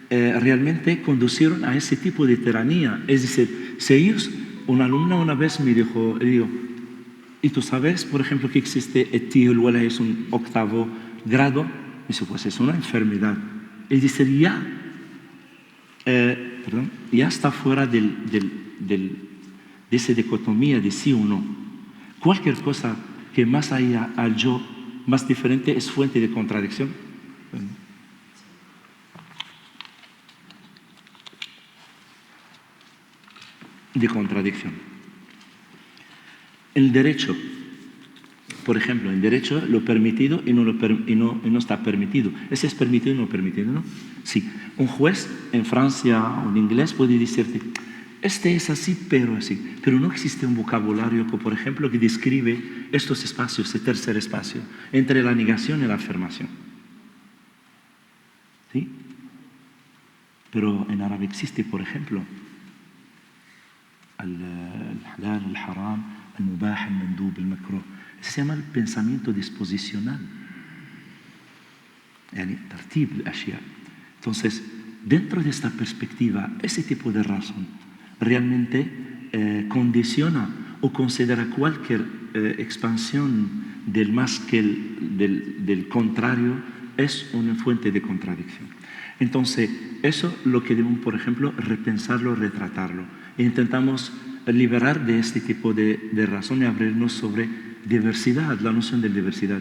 realmente conducieron a ese tipo de tiranía. Es decir, si ellos, una alumna una vez me dijo, ¿y tú sabes, por ejemplo, que existe el tío, el huele es un 8º grado? Me dice, pues es una enfermedad. Es decir, ya está fuera de esa dicotomía de sí o no. Cualquier cosa que más allá al yo, más diferente, es fuente de contradicción. De contradicción. El derecho, por ejemplo, en derecho lo permitido y no está permitido. Ese es permitido y no permitido, ¿no? Sí. Un juez en Francia o en inglés puede decirte, este es así, pero así. Pero no existe un vocabulario, por ejemplo, que describe estos espacios, el tercer espacio, entre la negación y la afirmación. ¿Sí? Pero en árabe existe, por ejemplo, الحلال الحرام المباح المندوب المكروه. Se llama el pensamiento disposicional. يعني ترتيب الأشياء. Entonces, dentro de esta perspectiva, ese tipo de razón realmente condiciona o considera cualquier expansión del más que del contrario es una fuente de contradicción. Entonces, eso lo que debemos, por ejemplo, repensarlo, retratarlo. E intentamos liberar de este tipo de razón y abrirnos sobre diversidad, la noción de diversidad.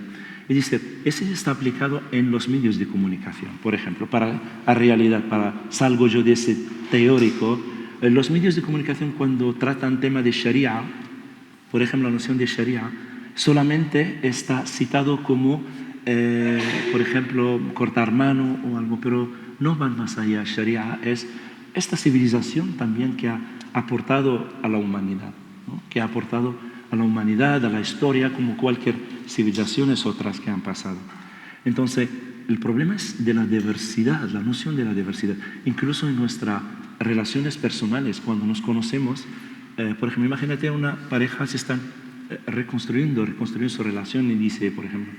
Es decir, ese está aplicado en los medios de comunicación. Por ejemplo, para la realidad, salgo yo de ese teórico, los medios de comunicación cuando tratan tema de Sharia, por ejemplo, la noción de Sharia, solamente está citado como, por ejemplo, cortar mano o algo, pero no van más allá. Sharia es esta civilización también que ha aportado a la humanidad, ¿no? Que ha aportado a la humanidad, a la historia, como cualquier civilizaciones otras que han pasado. Entonces, el problema es de la diversidad, la noción de la diversidad. Incluso en nuestras relaciones personales, cuando nos conocemos, por ejemplo, imagínate una pareja se están reconstruyendo su relación y dice, por ejemplo,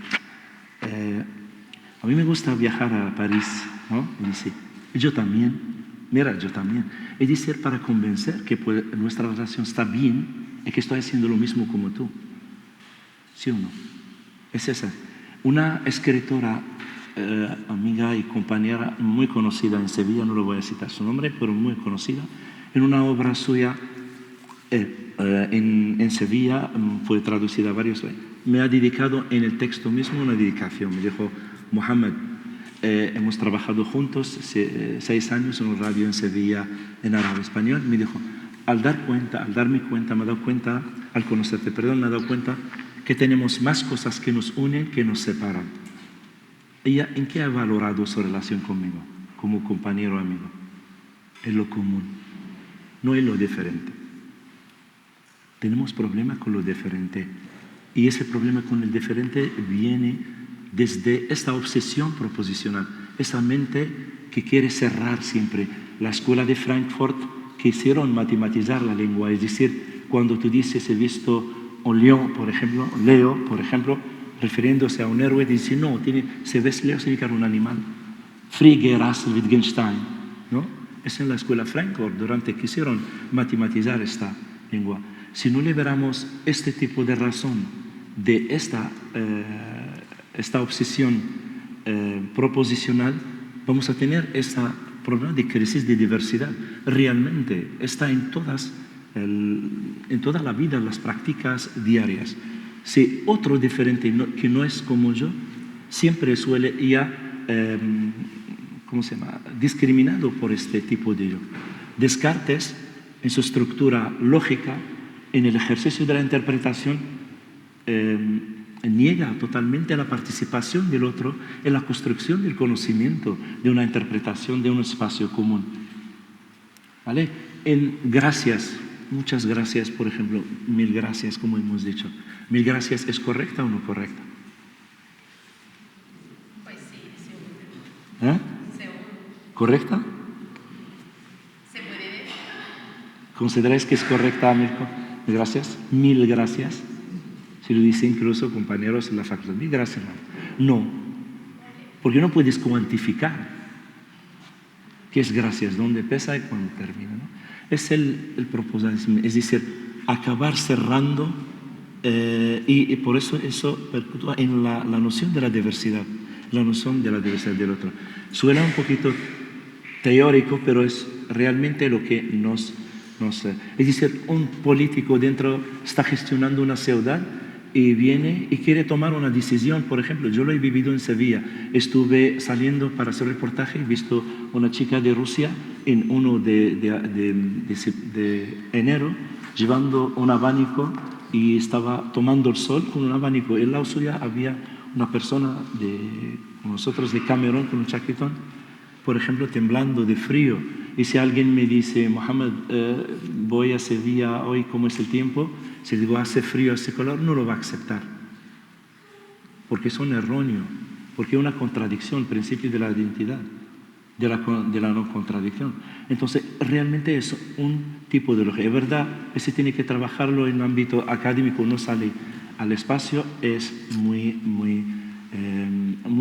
a mí me gusta viajar a París, ¿no? Y dice, yo también, mira, yo también. Es decir, para convencer que nuestra relación está bien, es que estoy haciendo lo mismo como tú. ¿Sí o no? Es esa. Una escritora, amiga y compañera muy conocida en Sevilla, no le voy a citar su nombre, pero muy conocida, en una obra suya en Sevilla, fue traducida varias veces, me ha dedicado en el texto mismo una dedicación. Me dijo, Mohamed, hemos trabajado juntos 6 años en un radio en Sevilla, en árabe español. Me dijo, al darme cuenta, me he dado cuenta, al conocerte, perdón, me he dado cuenta que tenemos más cosas que nos unen que nos separan. Ella, ¿en qué ha valorado su relación conmigo, como compañero amigo? En lo común, no en lo diferente. Tenemos problemas con lo diferente. Y ese problema con el diferente viene desde esta obsesión proposicional, esa mente que quiere cerrar siempre. La escuela de Frankfurt quisieron matematizar la lengua, es decir, cuando tú dices he visto un león, por ejemplo, Leo, por ejemplo, refiriéndose a un héroe, dice no, si ves Leo significa un animal. Frege, Russell, Wittgenstein, ¿no? Es en la escuela Frankfurt, durante quisieron matematizar esta lengua. Si no liberamos este tipo de razón de esta obsesión proposicional, vamos a tener este problema de crisis de diversidad. Realmente está en toda la vida, en las prácticas diarias. Si otro diferente que no es como yo, siempre suele ya, discriminado por este tipo de yo. Descartes, en su estructura lógica, en el ejercicio de la interpretación, niega totalmente la participación del otro en la construcción del conocimiento, de una interpretación, de un espacio común. ¿Vale? En gracias, muchas gracias, por ejemplo, mil gracias, como hemos dicho. ¿Mil gracias es correcta o no correcta? Pues sí, ¿Correcta? se puede ver. ¿Consideráis que es correcta, Mirko? Gracias. Mil gracias. Si lo dicen incluso compañeros en la facultad. Mil gracias, hermano. No. Porque no puedes cuantificar qué es gracias, dónde empieza y cuándo termina, ¿no? Es el propósito, es decir, acabar cerrando y por eso perpetúa en la noción de la diversidad, la noción de la diversidad del otro. Suena un poquito teórico, pero es realmente lo que nos es decir, un político dentro está gestionando una ciudad y viene y quiere tomar una decisión. Por ejemplo, yo lo he vivido en Sevilla. Estuve saliendo para hacer reportaje, he visto una chica de Rusia en 1 de enero llevando un abanico y estaba tomando el sol con un abanico. En la suya había una persona de nosotros de Camerún con un chaquetón, por ejemplo, temblando de frío. Y si alguien me dice, Mohamed, voy a Sevilla hoy, ¿cómo es el tiempo? Si digo, hace frío, hace calor, no lo va a aceptar. Porque es un erróneo, porque es una contradicción, el principio de la identidad, de la no contradicción. Entonces, realmente es un tipo de lógica. Es verdad, ese tiene que trabajarlo en el ámbito académico, no sale al espacio, es muy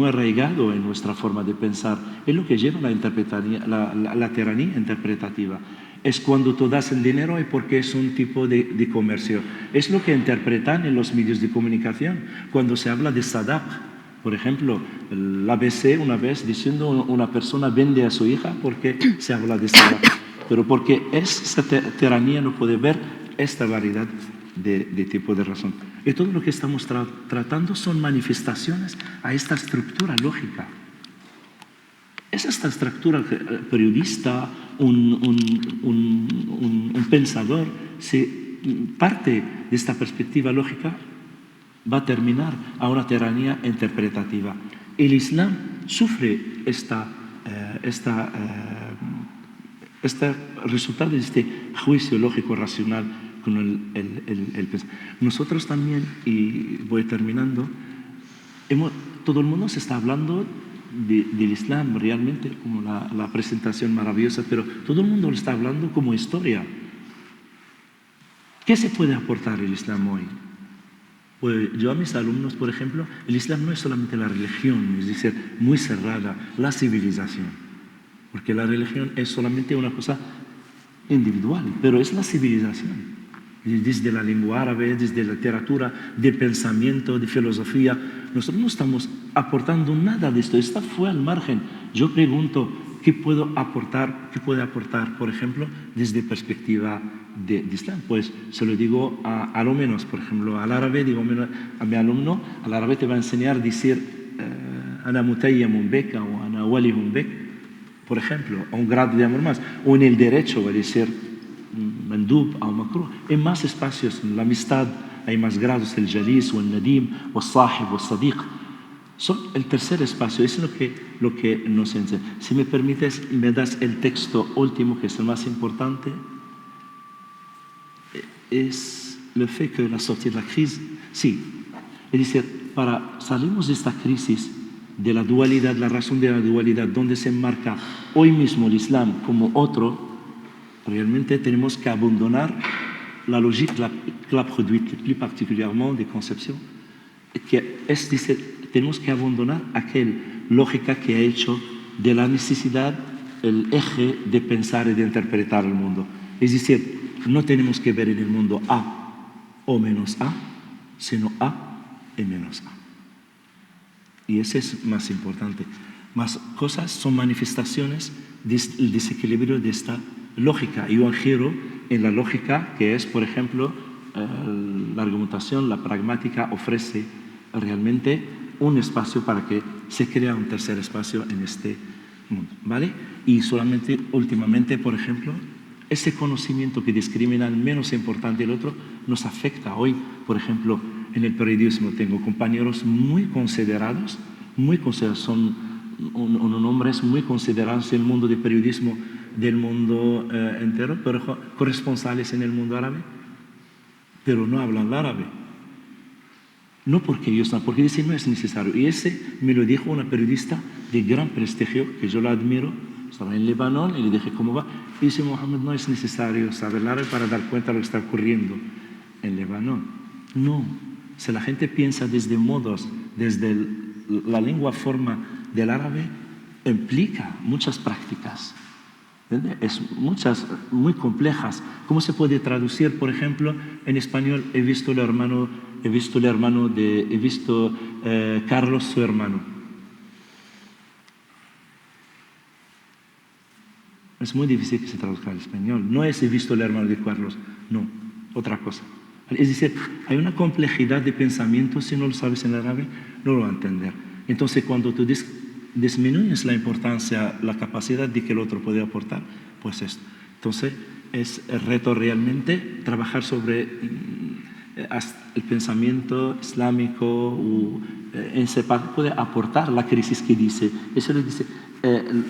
arraigado en nuestra forma de pensar. Es lo que lleva la tiranía interpretativa. Es cuando tú das el dinero y porque es un tipo de comercio. Es lo que interpretan en los medios de comunicación. Cuando se habla de Sadaq, por ejemplo, el ABC una vez diciendo una persona vende a su hija porque se habla de Sadaq. Pero porque esa tiranía no puede ver esta variedad de tipo de razón. Y todo lo que estamos tratando son manifestaciones a esta estructura lógica. Es esta estructura periodista, un pensador, si parte de esta perspectiva lógica, va a terminar a una tiranía interpretativa. El Islam sufre este resultado de este juicio lógico racional con el nosotros también, y voy terminando, todo el mundo se está hablando del Islam realmente como la presentación maravillosa, pero todo el mundo lo está hablando como historia. ¿Qué se puede aportar el Islam hoy? Pues yo a mis alumnos, por ejemplo, el Islam no es solamente la religión, es decir, muy cerrada, la civilización, porque la religión es solamente una cosa individual, pero es la civilización. Desde la lengua árabe, desde la literatura, de pensamiento, de filosofía. Nosotros no estamos aportando nada de esto, está fue al margen. Yo pregunto, ¿qué puede aportar, por ejemplo, desde perspectiva de Islam? Pues se lo digo a lo menos, por ejemplo, al árabe, digo a mi alumno, al árabe te va a enseñar a decir ana mutayyamun bek o ana walihun bek, por ejemplo, a un grado de amor más. O en el derecho va a decir mandub o makruh. En más espacios, en la amistad, hay más grados, el jalis o el nadim o el sahib o el sadiq. Son el tercer espacio, es lo que nos enseña. Si me permites, me das el texto último, que es el más importante, es le fait que la sortie de la crise, sí, Es decir, para salimos de esta crisis de la dualidad, la razón de la dualidad, donde se enmarca hoy mismo el Islam como otro, realmente tenemos que abandonar la logique que la produit plus particulièrement de concepción, que es decir, tenemos que abandonar aquella lógica que ha hecho de la necesidad el eje de pensar y de interpretar el mundo. Es decir, no tenemos que ver en el mundo A o menos A, sino A y menos A. Y ese es más importante. Más cosas son manifestaciones del desequilibrio de esta lógica. Y un giro en la lógica que es, por ejemplo, la argumentación, la pragmática ofrece realmente un espacio para que se crea un tercer espacio en este mundo, ¿vale? Y solamente, últimamente, por ejemplo, ese conocimiento que discrimina el menos importante del otro nos afecta. Hoy, por ejemplo, en el periodismo tengo compañeros muy considerados, son unos hombres muy considerados en el mundo del periodismo del mundo entero, pero corresponsales en el mundo árabe, pero no hablan el árabe. No porque ellos no, porque dicen no es necesario. Y ese me lo dijo una periodista de gran prestigio, que yo la admiro, estaba en Líbano y le dije cómo va. Y dice, Mohamed, no es necesario saber el árabe para dar cuenta de lo que está ocurriendo en Líbano. No, si la gente piensa desde modos, desde la lengua forma del árabe, implica muchas prácticas. Es muchas, muy complejas. ¿Cómo se puede traducir, por ejemplo, en español? He visto Carlos, su hermano. Es muy difícil que se traduzca al español. No es he visto el hermano de Carlos, no, otra cosa. Es decir, hay una complejidad de pensamiento, si no lo sabes en árabe, no lo vas a entender. Entonces, cuando tú disminuyes la importancia, la capacidad de que el otro puede aportar, pues esto. Entonces, es el reto realmente trabajar sobre el pensamiento islámico en ese parte puede aportar la crisis que dice. Eso le dice el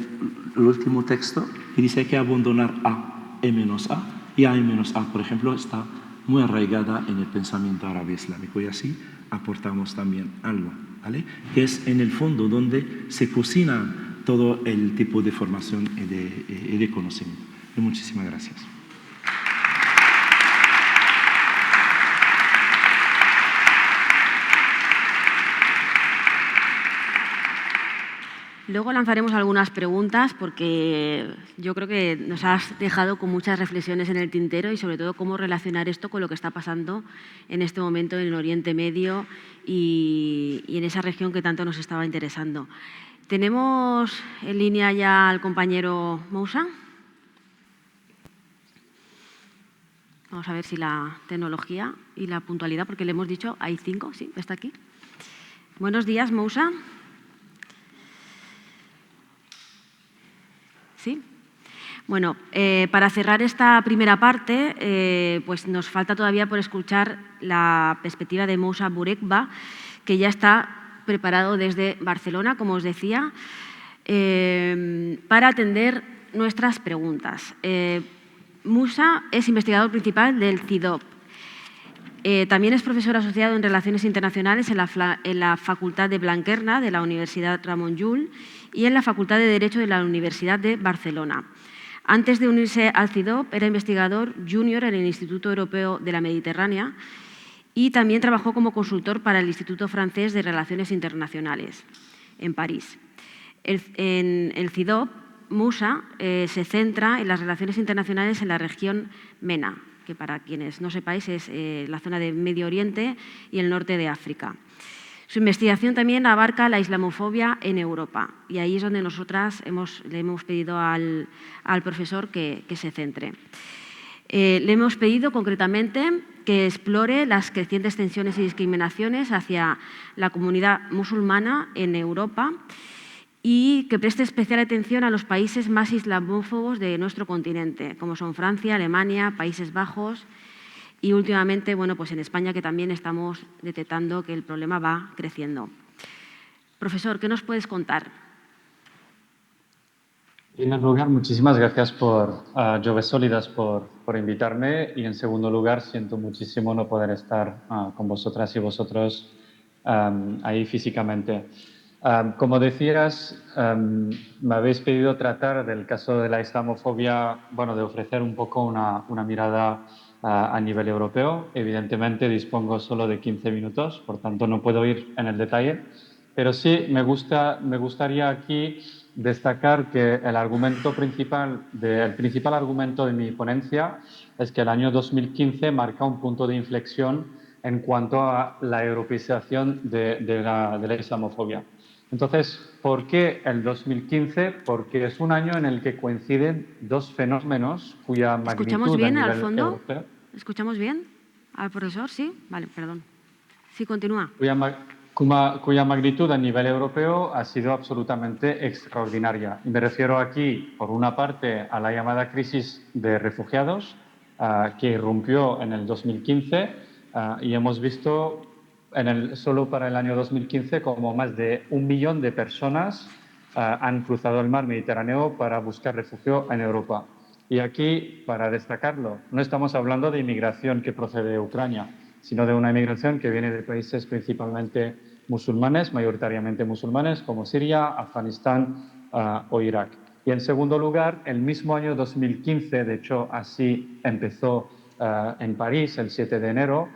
último texto que dice que hay que abandonar A e menos A, y A e menos A, por ejemplo, está muy arraigada en el pensamiento árabe islámico, y así aportamos también algo, ¿vale? Que es en el fondo donde se cocina todo el tipo de formación y de conocimiento. Y muchísimas gracias. Luego lanzaremos algunas preguntas porque yo creo que nos has dejado con muchas reflexiones en el tintero y sobre todo cómo relacionar esto con lo que está pasando en este momento en el Oriente Medio y en esa región que tanto nos estaba interesando. ¿Tenemos en línea ya al compañero Moussa? Vamos a ver si la tecnología y la puntualidad, porque le hemos dicho, hay 5, sí, está aquí. Buenos días, Moussa. ¿Sí? Bueno, para cerrar esta primera parte, pues nos falta todavía por escuchar la perspectiva de Moussa Bourekba, que ya está preparado desde Barcelona, como os decía, para atender nuestras preguntas. Moussa es investigador principal del CIDOB. También es profesor asociado en Relaciones Internacionales en la Facultad de Blanquerna de la Universidad Ramon Llull y en la Facultad de Derecho de la Universidad de Barcelona. Antes de unirse al CIDOB, era investigador junior en el Instituto Europeo de la Mediterránea y también trabajó como consultor para el Instituto Francés de Relaciones Internacionales en París. En el CIDOB, Moussa se centra en las relaciones internacionales en la región MENA, que para quienes no sepáis es la zona de Medio Oriente y el norte de África. Su investigación también abarca la islamofobia en Europa y ahí es donde nosotras le hemos pedido al profesor que se centre. Le hemos pedido concretamente que explore las crecientes tensiones y discriminaciones hacia la comunidad musulmana en Europa y que preste especial atención a los países más islamófobos de nuestro continente, como son Francia, Alemania, Países Bajos y últimamente, bueno, pues en España, que también estamos detectando que el problema va creciendo. Profesor, ¿qué nos puedes contar? En primer lugar, muchísimas gracias a Jove Sólidas por invitarme y en segundo lugar, siento muchísimo no poder estar con vosotras y vosotros ahí físicamente. Como decías, me habéis pedido tratar del caso de la islamofobia, bueno, de ofrecer un poco una mirada a nivel europeo. Evidentemente dispongo solo de 15 minutos, por tanto no puedo ir en el detalle, pero sí me gustaría aquí destacar que el principal argumento de mi ponencia es que el año 2015 marca un punto de inflexión en cuanto a la europeización de la islamofobia. Entonces, ¿por qué el 2015? Porque es un año en el que coinciden dos fenómenos cuya ¿Escuchamos magnitud a bien al nivel fondo? europeo... ¿Escuchamos bien al profesor? ¿Sí? Vale, perdón. Sí, continúa. Cuya magnitud a nivel europeo ha sido absolutamente extraordinaria. Y me refiero aquí, por una parte, a la llamada crisis de refugiados, que irrumpió en el 2015, y hemos visto solo para el año 2015 como más de 1 millón de personas han cruzado el mar Mediterráneo para buscar refugio en Europa. Y aquí, para destacarlo, no estamos hablando de inmigración que procede de Ucrania, sino de una inmigración que viene de países principalmente musulmanes, mayoritariamente musulmanes, como Siria, Afganistán o Irak. Y en segundo lugar, el mismo año 2015, de hecho así empezó en París el 7 de enero,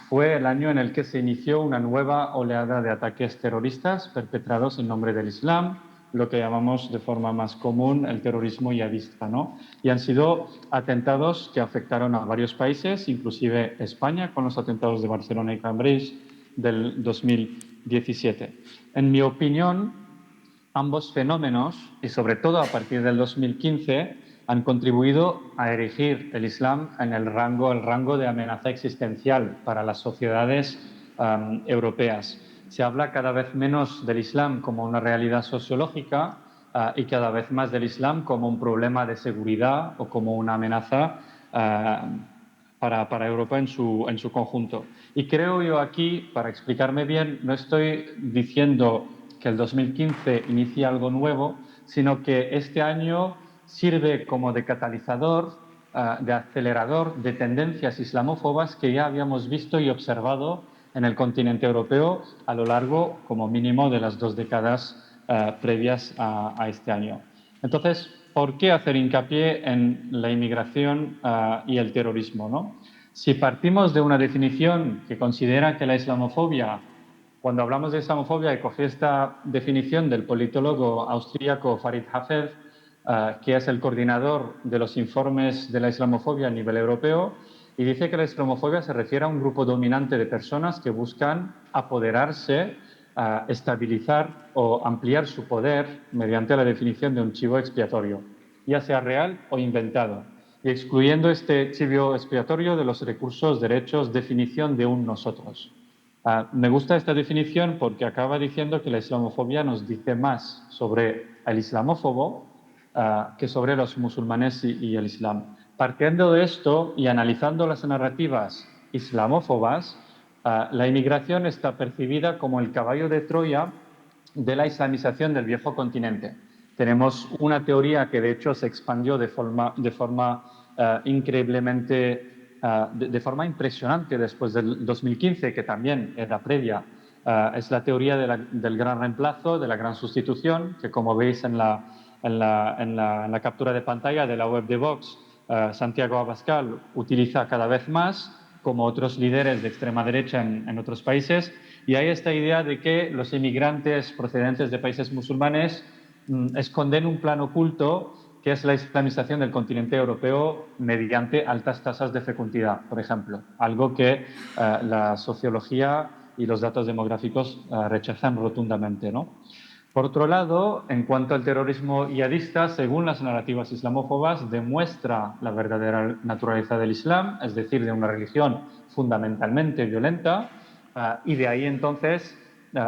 fue el año en el que se inició una nueva oleada de ataques terroristas perpetrados en nombre del Islam, lo que llamamos de forma más común el terrorismo yihadista, ¿no? Y han sido atentados que afectaron a varios países, inclusive España, con los atentados de Barcelona y Cambrils del 2017. En mi opinión, ambos fenómenos, y sobre todo a partir del 2015, han contribuido a erigir el Islam en el rango de amenaza existencial para las sociedades europeas. Se habla cada vez menos del Islam como una realidad sociológica y cada vez más del Islam como un problema de seguridad o como una amenaza para Europa en su conjunto. Y creo yo aquí, para explicarme bien, no estoy diciendo que el 2015 inicia algo nuevo, sino que este año sirve como de catalizador, de acelerador de tendencias islamófobas que ya habíamos visto y observado en el continente europeo a lo largo, como mínimo, de las 2 décadas previas a este año. Entonces, ¿por qué hacer hincapié en la inmigración y el terrorismo, ¿no? Si partimos de una definición que considera que la islamofobia, cuando hablamos de islamofobia, y cogí esta definición del politólogo austríaco Farid Hafez, que es el coordinador de los informes de la islamofobia a nivel europeo, y dice que la islamofobia se refiere a un grupo dominante de personas que buscan apoderarse, estabilizar o ampliar su poder mediante la definición de un chivo expiatorio, ya sea real o inventado, y excluyendo este chivo expiatorio de los recursos, derechos, definición de un nosotros. Me gusta esta definición porque acaba diciendo que la islamofobia nos dice más sobre el islamófobo que sobre los musulmanes y el Islam. Partiendo de esto y analizando las narrativas islamófobas, la inmigración está percibida como el caballo de Troya de la islamización del viejo continente. Tenemos una teoría que de hecho se expandió de forma increíblemente, de forma impresionante después del 2015, que también era previa. Es la teoría del gran reemplazo, de la gran sustitución, que como veis en la captura de pantalla de la web de Vox, Santiago Abascal utiliza cada vez más, como otros líderes de extrema derecha en otros países, y hay esta idea de que los inmigrantes procedentes de países musulmanes esconden un plan oculto que es la islamización del continente europeo mediante altas tasas de fecundidad, por ejemplo, algo que la sociología y los datos demográficos rechazan rotundamente, ¿no? Por otro lado, en cuanto al terrorismo yihadista, según las narrativas islamófobas, demuestra la verdadera naturaleza del Islam, es decir, de una religión fundamentalmente violenta, y de ahí entonces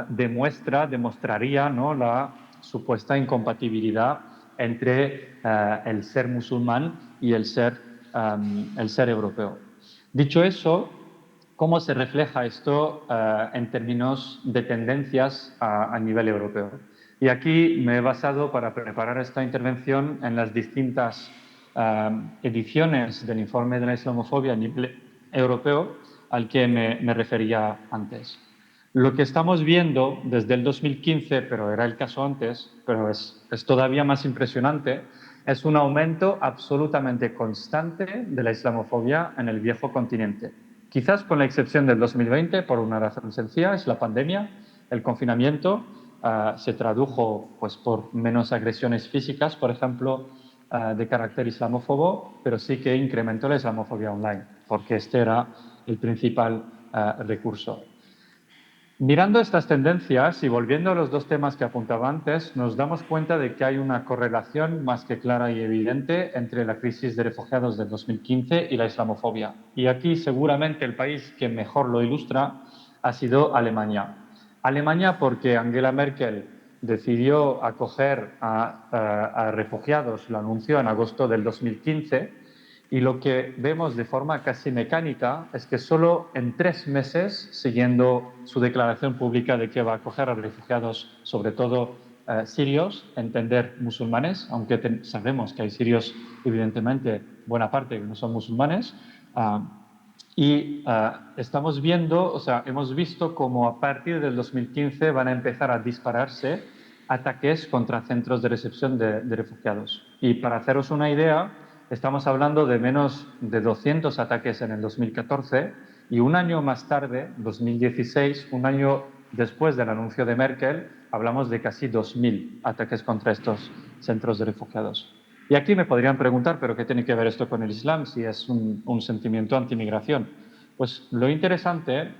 demostraría, ¿no?, la supuesta incompatibilidad entre el ser musulmán y el ser europeo. Dicho eso, ¿cómo se refleja esto en términos de tendencias a nivel europeo? Y aquí me he basado para preparar esta intervención en las distintas ediciones del informe de la islamofobia a nivel europeo al que me refería antes. Lo que estamos viendo desde el 2015, pero era el caso antes, pero es todavía más impresionante, es un aumento absolutamente constante de la islamofobia en el viejo continente. Quizás con la excepción del 2020, por una razón sencilla, es la pandemia, el confinamiento. Se tradujo pues, por menos agresiones físicas, por ejemplo, de carácter islamófobo, pero sí que incrementó la islamofobia online, porque este era el principal recurso. Mirando estas tendencias y volviendo a los dos temas que apuntaba antes, nos damos cuenta de que hay una correlación más que clara y evidente entre la crisis de refugiados del 2015 y la islamofobia. Y aquí seguramente el país que mejor lo ilustra ha sido Alemania. Alemania porque Angela Merkel decidió acoger a refugiados, lo anunció en agosto del 2015, y lo que vemos de forma casi mecánica es que solo en 3 meses, siguiendo su declaración pública de que va a acoger a refugiados, sobre todo sirios, entender musulmanes, aunque sabemos que hay sirios, evidentemente, buena parte que no son musulmanes, estamos viendo, o sea, hemos visto cómo a partir del 2015 van a empezar a dispararse ataques contra centros de recepción de refugiados. Y para haceros una idea, estamos hablando de menos de 200 ataques en el 2014 y un año más tarde, 2016, un año después del anuncio de Merkel, hablamos de casi 2.000 ataques contra estos centros de refugiados. Y aquí me podrían preguntar, ¿pero qué tiene que ver esto con el Islam si es un sentimiento anti-migración? Pues lo interesante,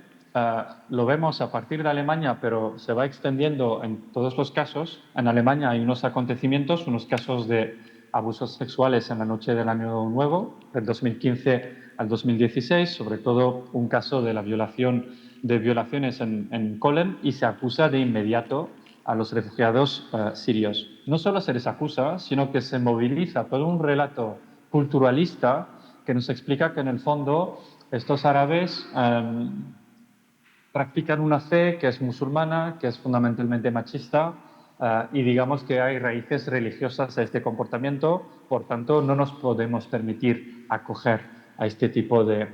lo vemos a partir de Alemania, pero se va extendiendo en todos los casos. En Alemania hay unos acontecimientos, unos casos de abusos sexuales en la noche del Año Nuevo, del 2015 al 2016, sobre todo un caso de violaciones en Köln, y se acusa de inmediato a los refugiados sirios. No solo se les acusa, sino que se moviliza todo un relato culturalista que nos explica que en el fondo estos árabes practican una fe que es musulmana, que es fundamentalmente machista, y digamos que hay raíces religiosas a este comportamiento, por tanto no nos podemos permitir acoger a este tipo de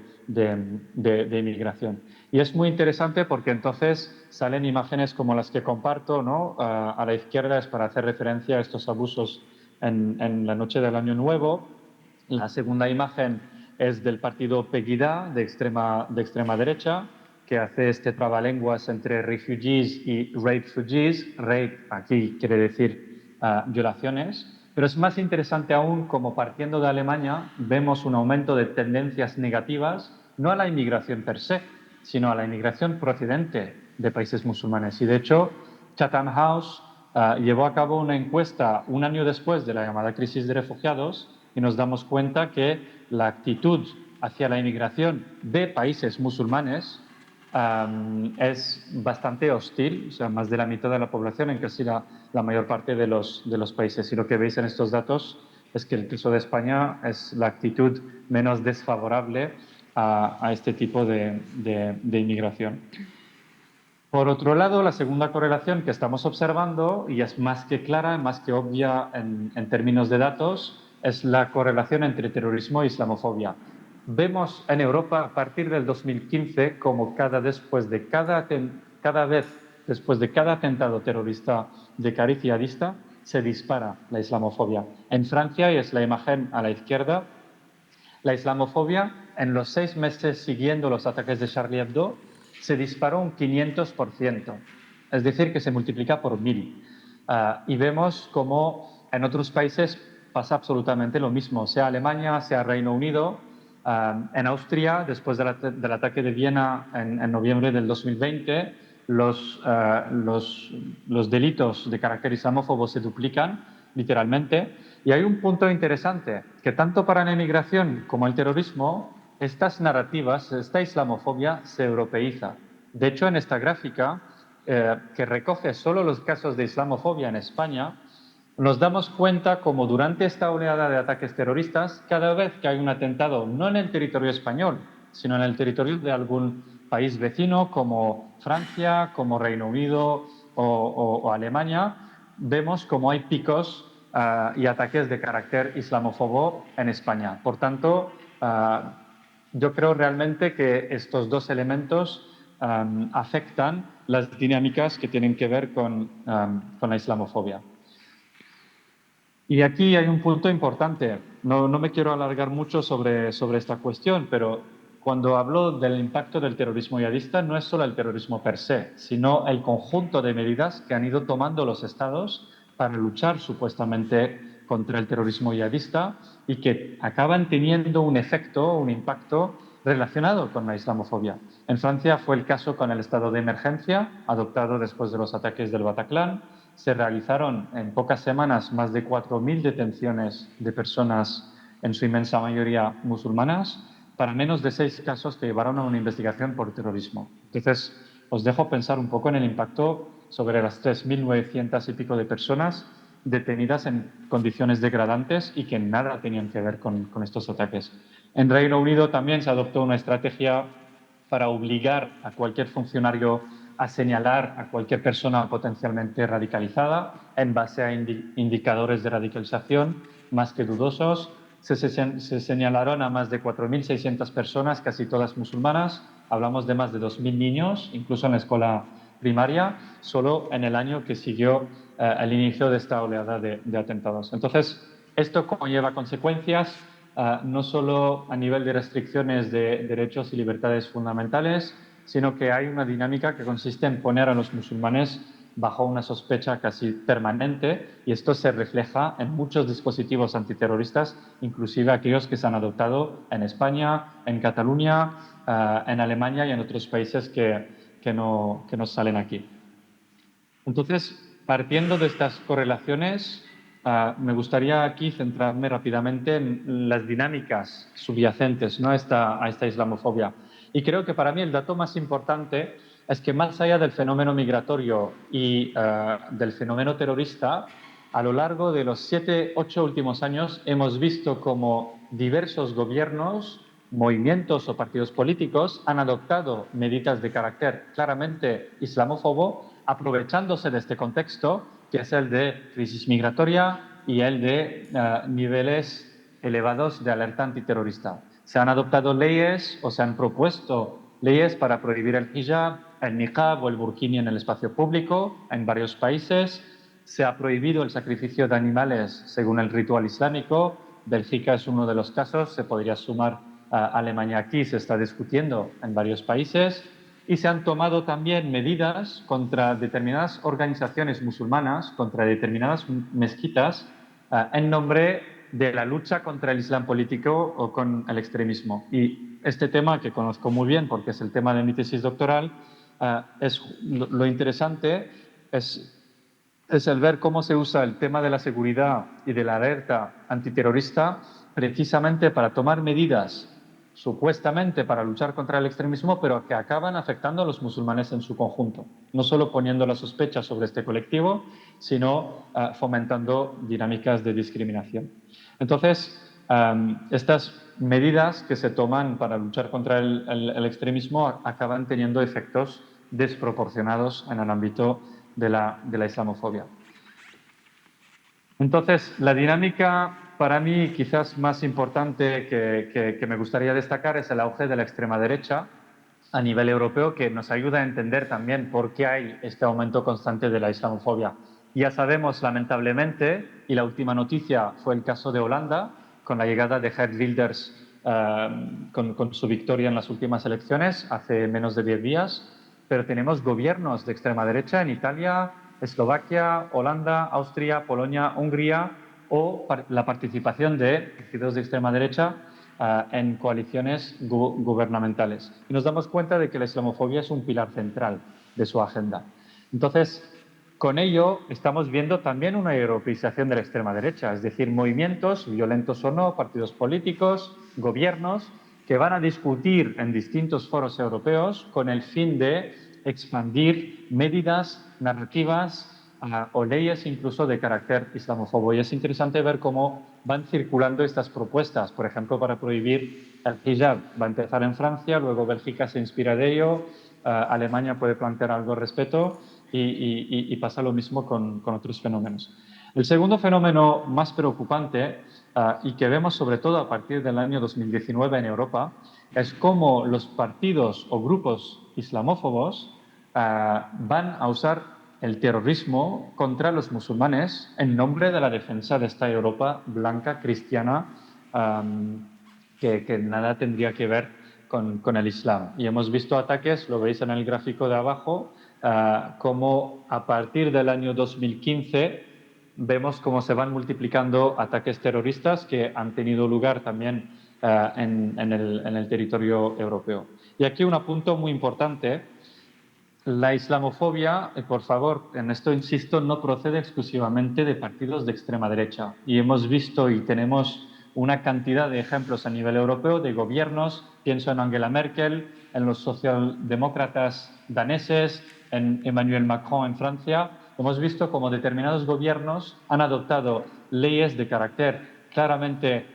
inmigración. Y es muy interesante porque entonces salen imágenes como las que comparto, ¿no? A la izquierda es para hacer referencia a estos abusos en la noche del Año Nuevo. La segunda imagen es del partido Pegida, de extrema derecha, que hace este trabalenguas entre refugees y rapefugees. Rape aquí quiere decir violaciones. Pero es más interesante aún como partiendo de Alemania vemos un aumento de tendencias negativas, no a la inmigración per se, sino a la inmigración procedente de países musulmanes. Y de hecho, Chatham House llevó a cabo una encuesta un año después de la llamada crisis de refugiados y nos damos cuenta que la actitud hacia la inmigración de países musulmanes es bastante hostil, o sea, más de la mitad de la población en casi la mayor parte de los países. Y lo que veis en estos datos es que el caso de España es la actitud menos desfavorable a este tipo de inmigración. Por otro lado, la segunda correlación que estamos observando, y es más que clara, más que obvia en términos de datos, es la correlación entre terrorismo e islamofobia. Vemos en Europa, a partir del 2015, como cada vez después de cada atentado terrorista de cariz jihadista, se dispara la islamofobia. En Francia, y es la imagen a la izquierda, la islamofobia, en los 6 meses siguiendo los ataques de Charlie Hebdo, se disparó un 500%, es decir, que se multiplica por 1000. Y vemos como en otros países pasa absolutamente lo mismo, sea Alemania, sea Reino Unido. En Austria, después del ataque de Viena en noviembre del 2020, los delitos de carácter islamófobo se duplican, literalmente. Y hay un punto interesante, que tanto para la inmigración como el terrorismo, estas narrativas, esta islamofobia se europeiza. De hecho, en esta gráfica, que recoge solo los casos de islamofobia en España, nos damos cuenta como durante esta oleada de ataques terroristas, cada vez que hay un atentado, no en el territorio español, sino en el territorio de algún país vecino, como Francia, como Reino Unido o Alemania, vemos como hay picos y ataques de carácter islamófobo en España. Por tanto, yo creo realmente que estos dos elementos afectan las dinámicas que tienen que ver con la islamofobia. Y aquí hay un punto importante. No me quiero alargar mucho sobre esta cuestión, pero cuando hablo del impacto del terrorismo yihadista, no es solo el terrorismo per se, sino el conjunto de medidas que han ido tomando los estados para luchar supuestamente contra el terrorismo yihadista y que acaban teniendo un efecto, un impacto relacionado con la islamofobia. En Francia fue el caso con el estado de emergencia, adoptado después de los ataques del Bataclan. Se realizaron en pocas semanas más de 4.000 detenciones de personas, en su inmensa mayoría musulmanas, para menos de 6 casos que llevaron a una investigación por terrorismo. Entonces, os dejo pensar un poco en el impacto sobre las 3.900 y pico de personas detenidas en condiciones degradantes y que nada tenían que ver con estos ataques. En Reino Unido también se adoptó una estrategia para obligar a cualquier funcionario a señalar a cualquier persona potencialmente radicalizada en base a indicadores de radicalización más que dudosos. Se señalaron a más de 4.600 personas, casi todas musulmanas. Hablamos de más de 2.000 niños, incluso en la escuela primaria, solo en el año que siguió el inicio de esta oleada de atentados. Entonces, esto conlleva consecuencias no solo a nivel de restricciones de derechos y libertades fundamentales, sino que hay una dinámica que consiste en poner a los musulmanes bajo una sospecha casi permanente, y esto se refleja en muchos dispositivos antiterroristas, inclusive aquellos que se han adoptado en España, en Cataluña, en Alemania y en otros países que no salen aquí. Entonces, partiendo de estas correlaciones, me gustaría aquí centrarme rápidamente en las dinámicas subyacentes, ¿no?, a esta islamofobia. Y creo que para mí el dato más importante es que más allá del fenómeno migratorio y del fenómeno terrorista, a lo largo de los 7-8 últimos años hemos visto como diversos gobiernos, movimientos o partidos políticos han adoptado medidas de carácter claramente islamófobo, aprovechándose de este contexto, que es el de crisis migratoria y el de niveles elevados de alerta antiterrorista. Se han adoptado leyes o se han propuesto leyes para prohibir el hijab, el niqab o el burkini en el espacio público en varios países. Se ha prohibido el sacrificio de animales según el ritual islámico. Bélgica es uno de los casos, se podría sumar a Alemania aquí, se está discutiendo en varios países. Y se han tomado también medidas contra determinadas organizaciones musulmanas, contra determinadas mezquitas, en nombre de la lucha contra el islam político o con el extremismo. Y este tema, que conozco muy bien porque es el tema de mi tesis doctoral, lo interesante es el ver cómo se usa el tema de la seguridad y de la alerta antiterrorista precisamente para tomar medidas supuestamente para luchar contra el extremismo, pero que acaban afectando a los musulmanes en su conjunto, no solo poniendo la sospecha sobre este colectivo, sino fomentando dinámicas de discriminación. Entonces, estas medidas que se toman para luchar contra el extremismo acaban teniendo efectos desproporcionados en el ámbito de la islamofobia. Entonces, la dinámica para mí quizás más importante que me gustaría destacar es el auge de la extrema derecha a nivel europeo, que nos ayuda a entender también por qué hay este aumento constante de la islamofobia. Ya sabemos, lamentablemente, y la última noticia fue el caso de Holanda, con la llegada de Geert Wilders, con su victoria en las últimas elecciones hace menos de 10 días, pero tenemos gobiernos de extrema derecha en Italia, Eslovaquia, Holanda, Austria, Polonia, Hungría, o la participación de partidos de extrema derecha en coaliciones gubernamentales. Y nos damos cuenta de que la islamofobia es un pilar central de su agenda. Entonces, con ello estamos viendo también una europeización de la extrema derecha, es decir, movimientos, violentos o no, partidos políticos, gobiernos, que van a discutir en distintos foros europeos con el fin de expandir medidas, narrativas o leyes incluso de carácter islamófobo. Y es interesante ver cómo van circulando estas propuestas. Por ejemplo, para prohibir el hijab va a empezar en Francia, luego Bélgica se inspira de ello, Alemania puede plantear algo al respecto y pasa lo mismo con otros fenómenos. El segundo fenómeno más preocupante y que vemos sobre todo a partir del año 2019 en Europa es cómo los partidos o grupos islamófobos van a usar el terrorismo contra los musulmanes en nombre de la defensa de esta Europa blanca, cristiana, que nada tendría que ver con el Islam. Y hemos visto ataques, lo veis en el gráfico de abajo, como a partir del año 2015 vemos cómo se van multiplicando ataques terroristas que han tenido lugar también en el territorio europeo. Y aquí un punto muy importante: la islamofobia, por favor, en esto insisto, no procede exclusivamente de partidos de extrema derecha. Y hemos visto y tenemos una cantidad de ejemplos a nivel europeo de gobiernos, pienso en Angela Merkel, en los socialdemócratas daneses, en Emmanuel Macron en Francia. Hemos visto cómo determinados gobiernos han adoptado leyes de carácter claramente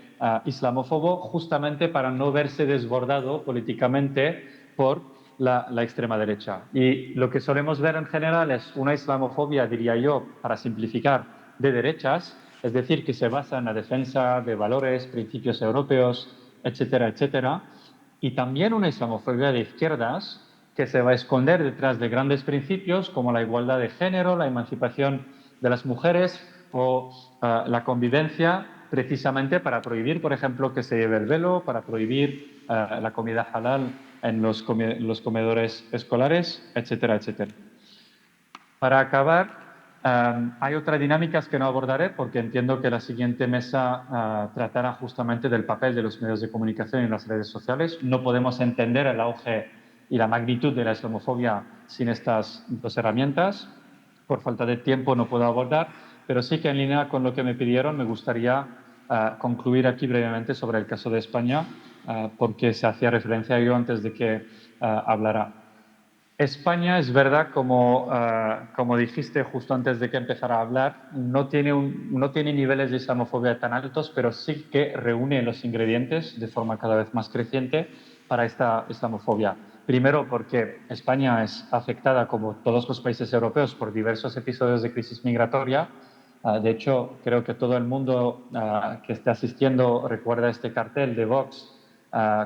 islamófobo, justamente para no verse desbordado políticamente por la extrema derecha. Y lo que solemos ver en general es una islamofobia, diría yo, para simplificar, de derechas, es decir, que se basa en la defensa de valores, principios europeos, etcétera, etcétera. Y también una islamofobia de izquierdas que se va a esconder detrás de grandes principios como la igualdad de género, la emancipación de las mujeres o la convivencia, precisamente para prohibir, por ejemplo, que se lleve el velo, para prohibir la comida halal en los comedores escolares, etcétera, etcétera. Para acabar, hay otras dinámicas que no abordaré porque entiendo que la siguiente mesa tratará justamente del papel de los medios de comunicación y las redes sociales. No podemos entender el auge y la magnitud de la islamofobia sin estas dos herramientas. Por falta de tiempo no puedo abordar, pero sí que en línea con lo que me pidieron me gustaría concluir aquí brevemente sobre el caso de España, porque se hacía referencia yo antes de que hablara. España, es verdad, como dijiste justo antes de que empezara a hablar, no tiene niveles de islamofobia tan altos, pero sí que reúne los ingredientes de forma cada vez más creciente para esta islamofobia. Primero, porque España es afectada, como todos los países europeos, por diversos episodios de crisis migratoria. De hecho, creo que todo el mundo que esté asistiendo recuerda este cartel de Vox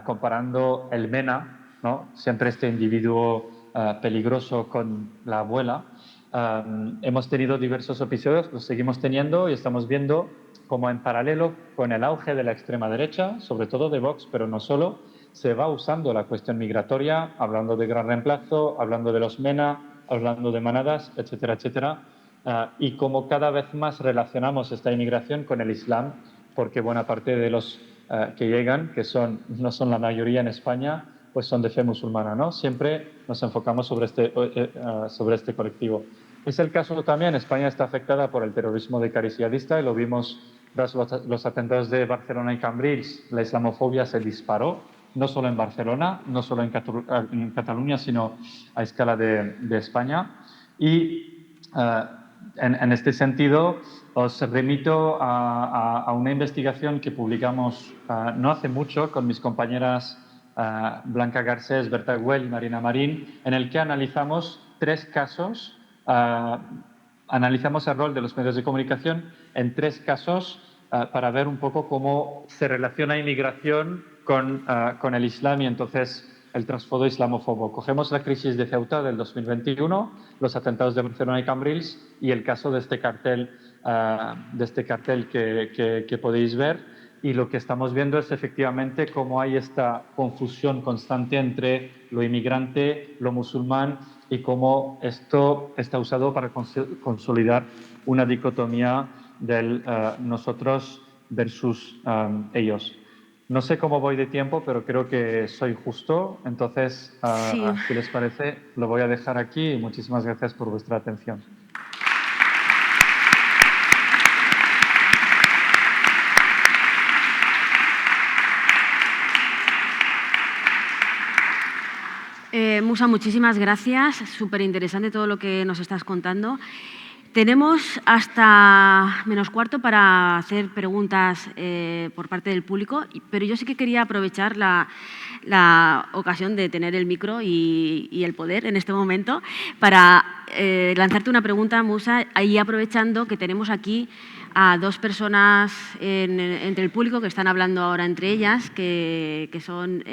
comparando el MENA, ¿no? Siempre este individuo peligroso con la abuela. Hemos tenido diversos episodios, los seguimos teniendo y estamos viendo cómo en paralelo con el auge de la extrema derecha, sobre todo de Vox, pero no solo, se va usando la cuestión migratoria, hablando de gran reemplazo, hablando de los MENA, hablando de manadas, etcétera, etcétera, y cómo cada vez más relacionamos esta inmigración con el Islam, porque buena parte de los que llegan, que no son la mayoría en España, pues son de fe musulmana, ¿no? Siempre nos enfocamos sobre este colectivo. Es el caso también, España está afectada por el terrorismo de cariz yihadista y lo vimos tras los atentados de Barcelona y Cambrils. La islamofobia se disparó, no solo en Barcelona, no solo en Cataluña, sino a escala de España. Y en este sentido, os remito a una investigación que publicamos no hace mucho con mis compañeras Blanca Garcés, Berta Güell y Marina Marín, en el que analizamos 3 casos, analizamos el rol de los medios de comunicación en 3 casos para ver un poco cómo se relaciona inmigración con el Islam y entonces el trasfondo islamófobo. Cogemos la crisis de Ceuta del 2021, los atentados de Barcelona y Cambrils y el caso de este cartel, que podéis ver. Y lo que estamos viendo es efectivamente cómo hay esta confusión constante entre lo inmigrante, lo musulmán y cómo esto está usado para consolidar una dicotomía del nosotros versus ellos. No sé cómo voy de tiempo, pero creo que soy justo. Entonces, Sí. si les parece, lo voy a dejar aquí y muchísimas gracias por vuestra atención. Musa, muchísimas gracias. Súper interesante todo lo que nos estás contando. Tenemos hasta -4 para hacer preguntas por parte del público, pero yo sí que quería aprovechar la ocasión de tener el micro y el poder en este momento para lanzarte una pregunta, Musa, y aprovechando que tenemos aquí a 2 personas entre el público que están hablando ahora entre ellas, que son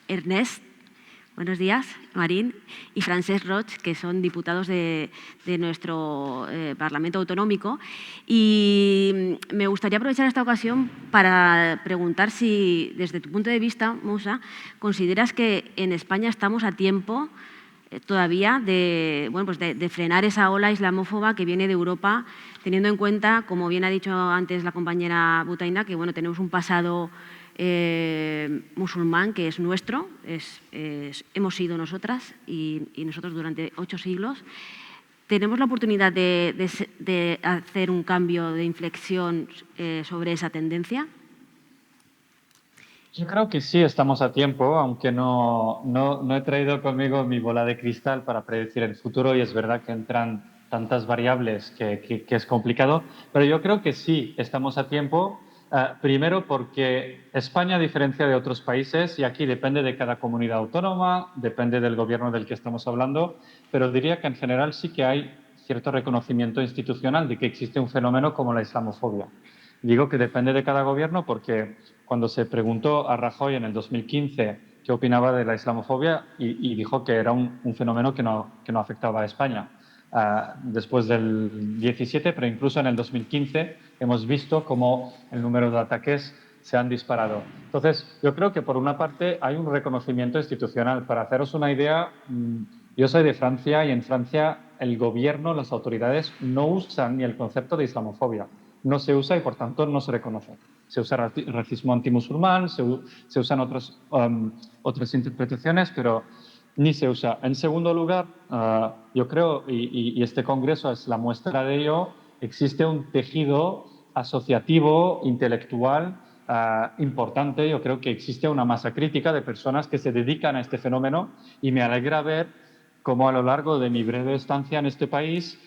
Ernest, buenos días, Marín, y Francesc Roig, que son diputados de nuestro Parlamento Autonómico. Y me gustaría aprovechar esta ocasión para preguntar si, desde tu punto de vista, Musa, consideras que en España estamos a tiempo todavía de frenar esa ola islamófoba que viene de Europa, teniendo en cuenta, como bien ha dicho antes la compañera Butaina, que tenemos un pasado musulmán que es nuestro, hemos sido nosotras y nosotros durante 8 siglos. ¿Tenemos la oportunidad de hacer un cambio de inflexión sobre esa tendencia? Yo creo que sí estamos a tiempo, aunque no he traído conmigo mi bola de cristal para predecir el futuro, y es verdad que entran tantas variables que es complicado, pero yo creo que sí estamos a tiempo. Primero porque España, a diferencia de otros países, y aquí depende de cada comunidad autónoma, depende del gobierno del que estamos hablando, pero diría que en general sí que hay cierto reconocimiento institucional de que existe un fenómeno como la islamofobia. Digo que depende de cada gobierno porque cuando se preguntó a Rajoy en el 2015 qué opinaba de la islamofobia y dijo que era un fenómeno que no afectaba a España. Después del 17, pero incluso en el 2015 hemos visto cómo el número de ataques se han disparado. Entonces, yo creo que por una parte hay un reconocimiento institucional. Para haceros una idea, yo soy de Francia y en Francia el gobierno, las autoridades no usan ni el concepto de islamofobia. No se usa y por tanto no se reconoce. Se usa racismo antimusulmán, se usan otras interpretaciones, pero ni se usa. En segundo lugar, yo creo, y este congreso es la muestra de ello, existe un tejido asociativo, intelectual, importante. Yo creo que existe una masa crítica de personas que se dedican a este fenómeno y me alegra ver cómo a lo largo de mi breve estancia en este país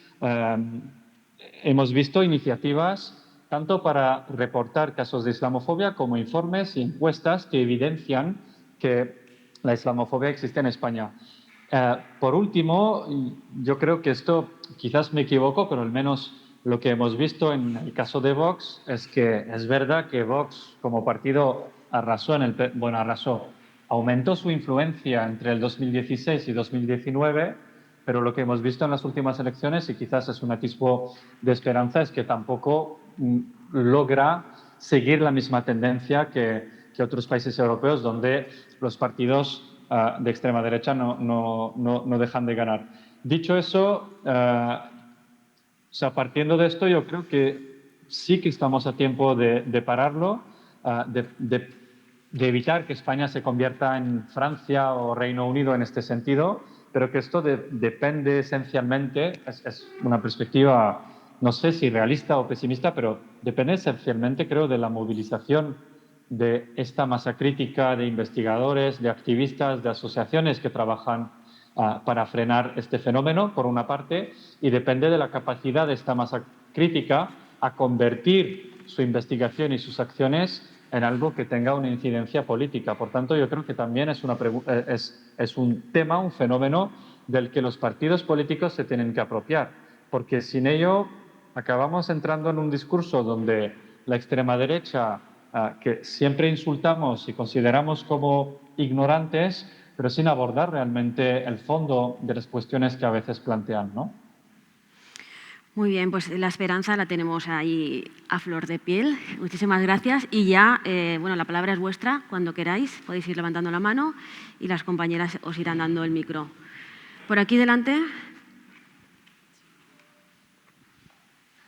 hemos visto iniciativas tanto para reportar casos de islamofobia como informes y encuestas que evidencian que la islamofobia existe en España. Por último, yo creo que esto, quizás me equivoco, pero al menos lo que hemos visto en el caso de Vox es que es verdad que Vox como partido aumentó su influencia entre el 2016 y 2019, pero lo que hemos visto en las últimas elecciones, y quizás es un atisbo de esperanza, es que tampoco logra seguir la misma tendencia que otros países europeos donde los partidos de extrema derecha no dejan de ganar. Dicho eso, partiendo de esto, yo creo que sí que estamos a tiempo de pararlo, de evitar que España se convierta en Francia o Reino Unido en este sentido, pero que esto depende esencialmente, es una perspectiva, no sé si realista o pesimista, pero depende esencialmente, creo, de la movilización de esta masa crítica de investigadores, de activistas, de asociaciones que trabajan para frenar este fenómeno, por una parte, y depende de la capacidad de esta masa crítica a convertir su investigación y sus acciones en algo que tenga una incidencia política. Por tanto, yo creo que también es un tema, un fenómeno del que los partidos políticos se tienen que apropiar, porque sin ello acabamos entrando en un discurso donde la extrema derecha, que siempre insultamos y consideramos como ignorantes, pero sin abordar realmente el fondo de las cuestiones que a veces plantean, ¿no? Muy bien, pues la esperanza la tenemos ahí a flor de piel. Muchísimas gracias. Y ya, la palabra es vuestra. Cuando queráis, podéis ir levantando la mano y las compañeras os irán dando el micro. Por aquí delante.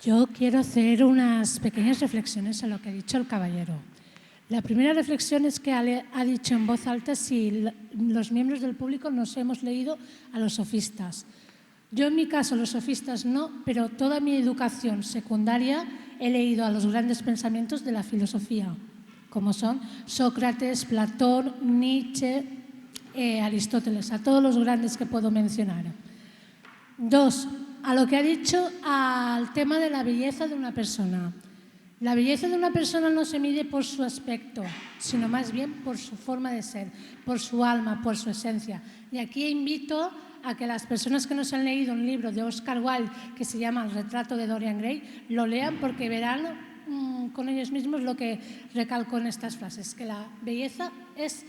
Yo quiero hacer unas pequeñas reflexiones a lo que ha dicho el caballero. La primera reflexión es que ha dicho en voz alta si los miembros del público nos hemos leído a los sofistas. Yo, en mi caso, los sofistas no, pero toda mi educación secundaria he leído a los grandes pensamientos de la filosofía, como son Sócrates, Platón, Nietzsche, Aristóteles, a todos los grandes que puedo mencionar. 2. a lo que ha dicho, al tema de la belleza de una persona. La belleza de una persona no se mide por su aspecto, sino más bien por su forma de ser, por su alma, por su esencia. Y aquí invito a que las personas que no se han leído un libro de Oscar Wilde que se llama El retrato de Dorian Gray, lo lean porque verán con ellos mismos lo que recalco en estas frases, que la belleza es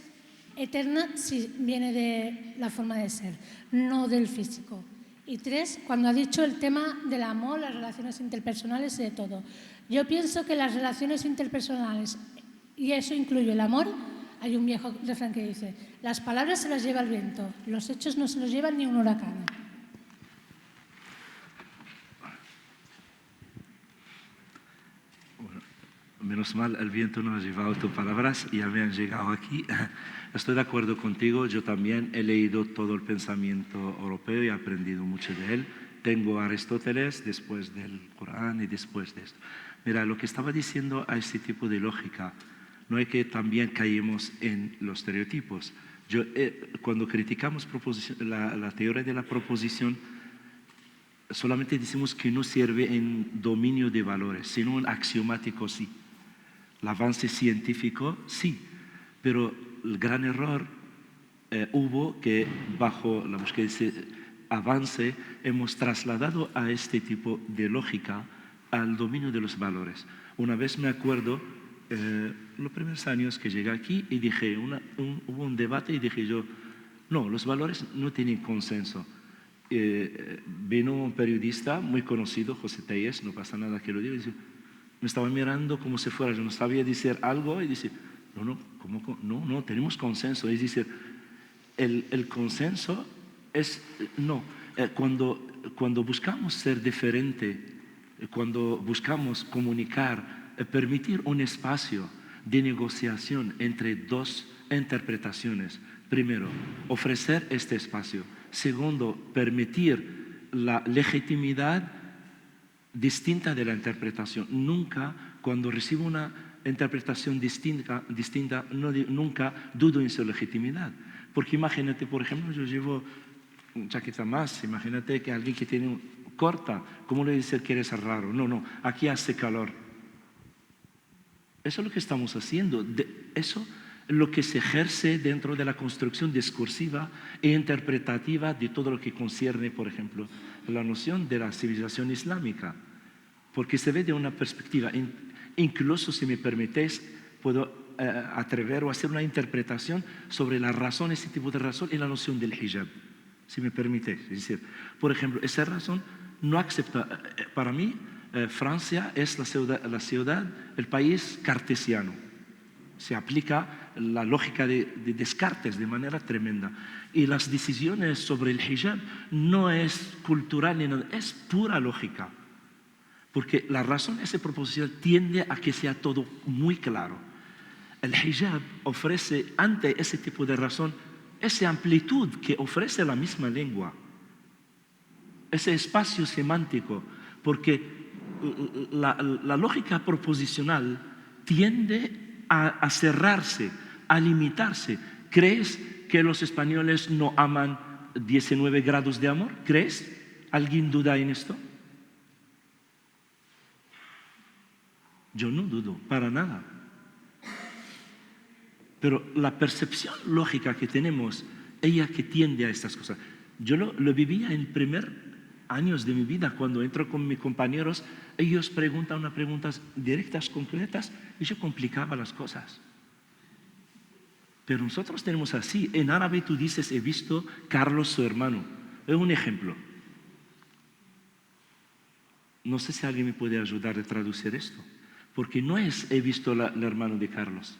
eterna si viene de la forma de ser, no del físico. Y 3, cuando ha dicho el tema del amor, las relaciones interpersonales y de todo. Yo pienso que las relaciones interpersonales, y eso incluye el amor, hay un viejo refrán que dice, las palabras se las lleva el viento, los hechos no se los llevan ni un huracán. Bueno, menos mal, el viento no ha llevado tus palabras y ya me han llegado aquí. Estoy de acuerdo contigo, yo también he leído todo el pensamiento europeo y he aprendido mucho de él. Tengo a Aristóteles después del Corán y después de esto. Mira, lo que estaba diciendo a este tipo de lógica, no es que también caímos en los estereotipos. Cuando criticamos la teoría de la proposición, solamente decimos que no sirve en dominio de valores, sino en axiomático sí. El avance científico sí, pero el gran error hubo que bajo la búsqueda de ese avance hemos trasladado a este tipo de lógica al dominio de los valores. Una vez me acuerdo, los primeros años que llegué aquí y dije, hubo un debate y dije yo, no, los valores no tienen consenso. Vino un periodista muy conocido, José Tellez, no pasa nada que lo diga, y dice, me estaba mirando como si fuera, yo no sabía decir algo y dice, no, tenemos consenso. Es decir, el consenso es, cuando buscamos ser diferente, cuando buscamos comunicar, permitir un espacio de negociación entre dos interpretaciones. Primero, ofrecer este espacio. Segundo, permitir la legitimidad distinta de la interpretación. Nunca, cuando recibo una interpretación distinta nunca dudo en su legitimidad. Porque imagínate, por ejemplo, yo llevo una chaqueta más, imagínate que alguien que tiene corta, ¿cómo le dice que eres raro? No, aquí hace calor. Eso es lo que estamos haciendo. Eso es lo que se ejerce dentro de la construcción discursiva e interpretativa de todo lo que concierne, por ejemplo, la noción de la civilización islámica. Porque se ve de una perspectiva, incluso si me permitéis, puedo atrever o hacer una interpretación sobre la razón, ese tipo de razón, en la noción del hijab, si me permitéis. Es decir, por ejemplo, esa razón no acepta, para mí, Francia es la ciudad, el país cartesiano. Se aplica la lógica de Descartes de manera tremenda. Y las decisiones sobre el hijab no es cultural ni nada, es pura lógica. Porque la razón, esa proposición, tiende a que sea todo muy claro. El hijab ofrece, ante ese tipo de razón, esa amplitud que ofrece la misma lengua, ese espacio semántico, porque la lógica proposicional tiende a cerrarse, a limitarse. ¿Crees que los españoles no aman 19 grados de amor? ¿Crees? ¿Alguien duda en esto? Yo no dudo, para nada. Pero la percepción lógica que tenemos, ella que tiende a estas cosas. Yo lo vivía en primeros años de mi vida, cuando entro con mis compañeros, ellos preguntan unas preguntas directas, concretas, y yo complicaba las cosas. Pero nosotros tenemos así. En árabe tú dices, he visto Carlos, su hermano. Es un ejemplo. No sé si alguien me puede ayudar a traducir esto. Porque no es, he visto el hermano de Carlos.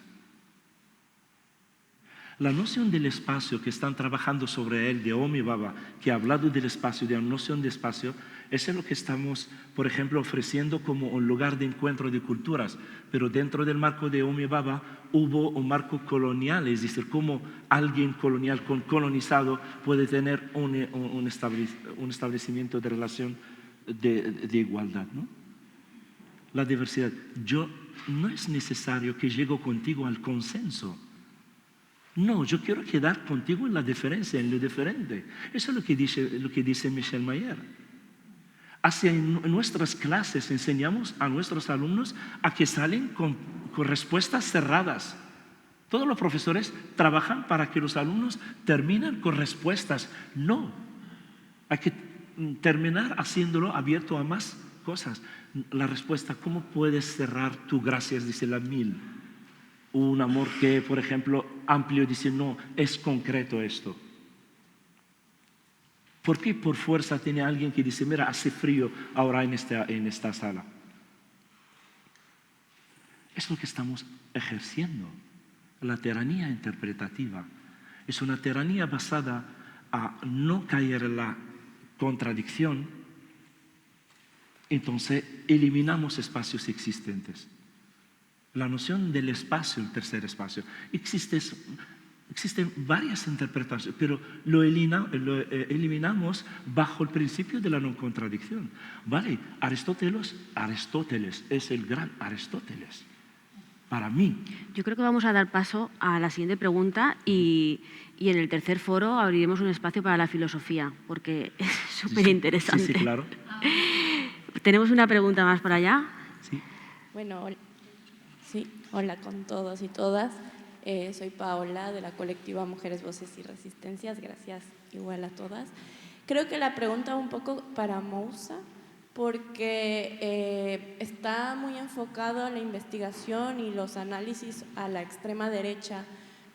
La noción del espacio que están trabajando sobre él, de Homi Bhabha, que ha hablado del espacio, de la noción de espacio, es lo que estamos, por ejemplo, ofreciendo como un lugar de encuentro de culturas. Pero dentro del marco de Homi Bhabha hubo un marco colonial, es decir, cómo alguien colonial con colonizado puede tener un establecimiento de relación de igualdad, ¿no? La diversidad. No es necesario que llegue contigo al consenso. No, yo quiero quedar contigo en la diferencia, en lo diferente. Eso es lo que dice Michel Mayer. en nuestras clases enseñamos a nuestros alumnos a que salen con respuestas cerradas. Todos los profesores trabajan para que los alumnos terminen con respuestas. No, hay que terminar haciéndolo abierto a más cosas. La respuesta, ¿cómo puedes cerrar tu gracias? Dice la 1000. Un amor que, por ejemplo, amplio dice, no, es concreto esto. ¿Por qué por fuerza tiene alguien que dice, mira, hace frío ahora en esta sala? Es lo que estamos ejerciendo. La tiranía interpretativa es una tiranía basada a no caer en la contradicción. Entonces eliminamos espacios existentes. La noción del espacio, el tercer espacio, existen varias interpretaciones, pero lo eliminamos bajo el principio de la no contradicción. Vale, Aristóteles es el gran Aristóteles. Para mí. Yo creo que vamos a dar paso a la siguiente pregunta y en el tercer foro abriremos un espacio para la filosofía, porque es súper interesante. Sí, claro. ¿Tenemos una pregunta más por allá? Sí. Bueno, sí, hola con todos y todas. Soy Paola de la colectiva Mujeres, Voces y Resistencias. Gracias igual a todas. Creo que la pregunta un poco para Moussa, porque está muy enfocado a la investigación y los análisis a la extrema derecha,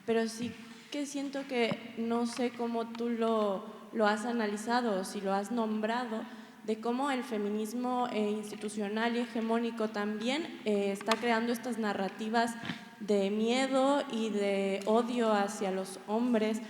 pero sí que siento que no sé cómo tú lo has analizado o si lo has nombrado, de cómo el feminismo institucional y hegemónico también está creando estas narrativas de miedo y de odio hacia los hombres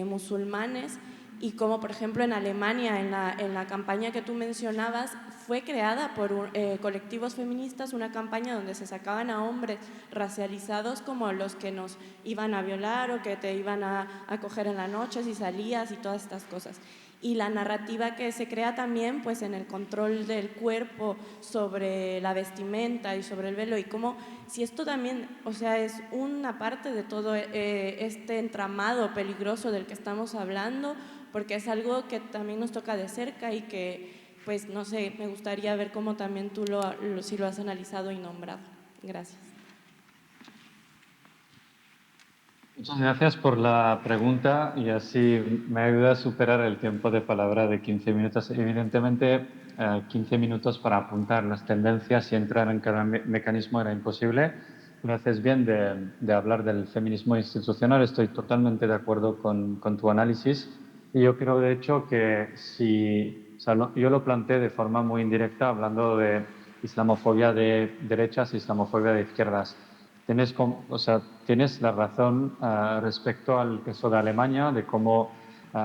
musulmanes, y como por ejemplo en Alemania, en la campaña que tú mencionabas, fue creada por colectivos feministas, una campaña donde se sacaban a hombres racializados como los que nos iban a violar o que te iban a coger en la noche si salías y todas estas cosas. Y la narrativa que se crea también pues en el control del cuerpo, sobre la vestimenta y sobre el velo, y como si esto también, o sea, es una parte de todo este entramado peligroso del que estamos hablando, porque es algo que también nos toca de cerca y que, pues, no sé, me gustaría ver cómo también tú si lo has analizado y nombrado. Gracias. Muchas gracias por la pregunta y así me ayuda a superar el tiempo de palabra de 15 minutos. Evidentemente, 15 minutos para apuntar las tendencias y entrar en cada mecanismo era imposible. Lo haces bien de hablar del feminismo institucional. Estoy totalmente de acuerdo con tu análisis. Y yo creo, de hecho, que yo lo planteé de forma muy indirecta, hablando de islamofobia de derechas y islamofobia de izquierdas. Tienes la razón respecto al caso de Alemania, de cómo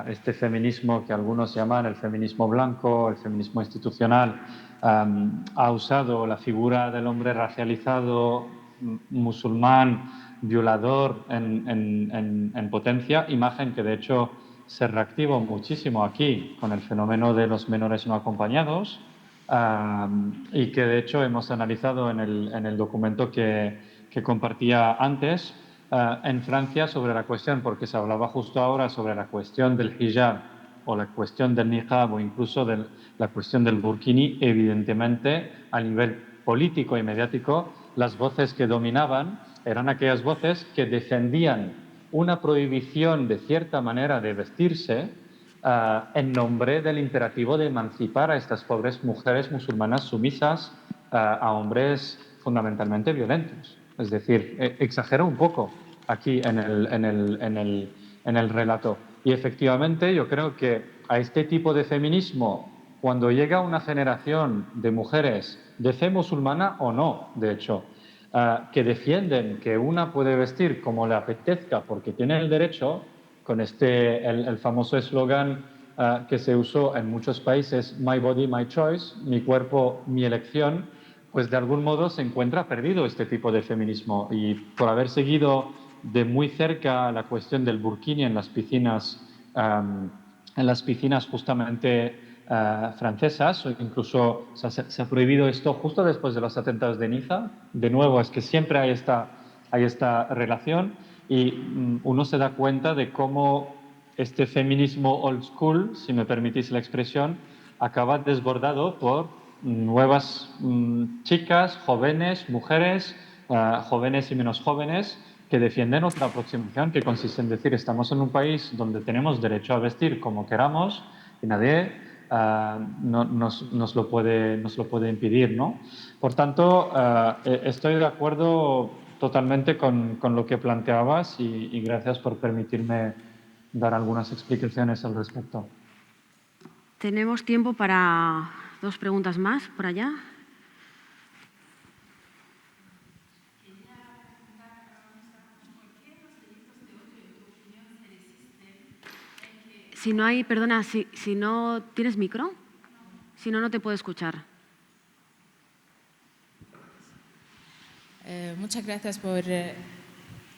este feminismo que algunos llaman el feminismo blanco, el feminismo institucional, ha usado la figura del hombre racializado, musulmán, violador en potencia, imagen que de hecho se reactivó muchísimo aquí con el fenómeno de los menores no acompañados y que de hecho hemos analizado en el documento que compartía antes en Francia sobre la cuestión, porque se hablaba justo ahora sobre la cuestión del hijab o la cuestión del niqab o incluso de la cuestión del burkini. Evidentemente, a nivel político y mediático, las voces que dominaban eran aquellas voces que defendían una prohibición de cierta manera de vestirse en nombre del imperativo de emancipar a estas pobres mujeres musulmanas sumisas a hombres fundamentalmente violentos. Es decir, exagero un poco aquí en el relato. Y efectivamente yo creo que a este tipo de feminismo, cuando llega una generación de mujeres de fe musulmana o no, de hecho, que defienden que una puede vestir como le apetezca porque tiene el derecho, con el famoso eslogan que se usó en muchos países, My body, my choice, mi cuerpo, mi elección, pues de algún modo se encuentra perdido este tipo de feminismo. Y por haber seguido de muy cerca la cuestión del burkini en las piscinas justamente francesas, o incluso se ha prohibido esto justo después de los atentados de Niza. De nuevo, es que siempre hay esta relación y uno se da cuenta de cómo este feminismo old school, si me permitís la expresión, acaba desbordado por nuevas chicas, jóvenes, mujeres, jóvenes y menos jóvenes, que defienden otra aproximación que consiste en decir estamos en un país donde tenemos derecho a vestir como queramos y nadie nos lo puede impedir, ¿no? Por tanto, estoy de acuerdo totalmente con lo que planteabas y gracias por permitirme dar algunas explicaciones al respecto. Tenemos tiempo para 2 preguntas más por allá. Si no hay, perdona, si no tienes micro, si no, no te puedo escuchar. Muchas gracias por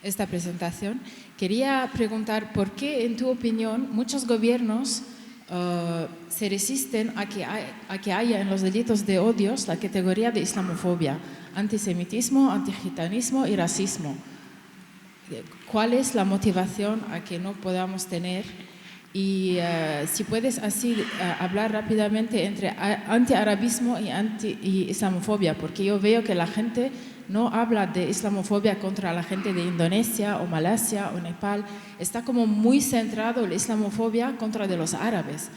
esta presentación. Quería preguntar por qué, en tu opinión, muchos gobiernos se resisten a que haya en los delitos de odio la categoría de islamofobia, antisemitismo, antigitanismo y racismo. ¿Cuál es la motivación a que no podamos tener? Y si puedes así hablar rápidamente entre antiarabismo y islamofobia, porque yo veo que la gente no habla de islamofobia contra la gente de Indonesia o Malasia o Nepal. Está como muy centrado la islamofobia contra de los árabes.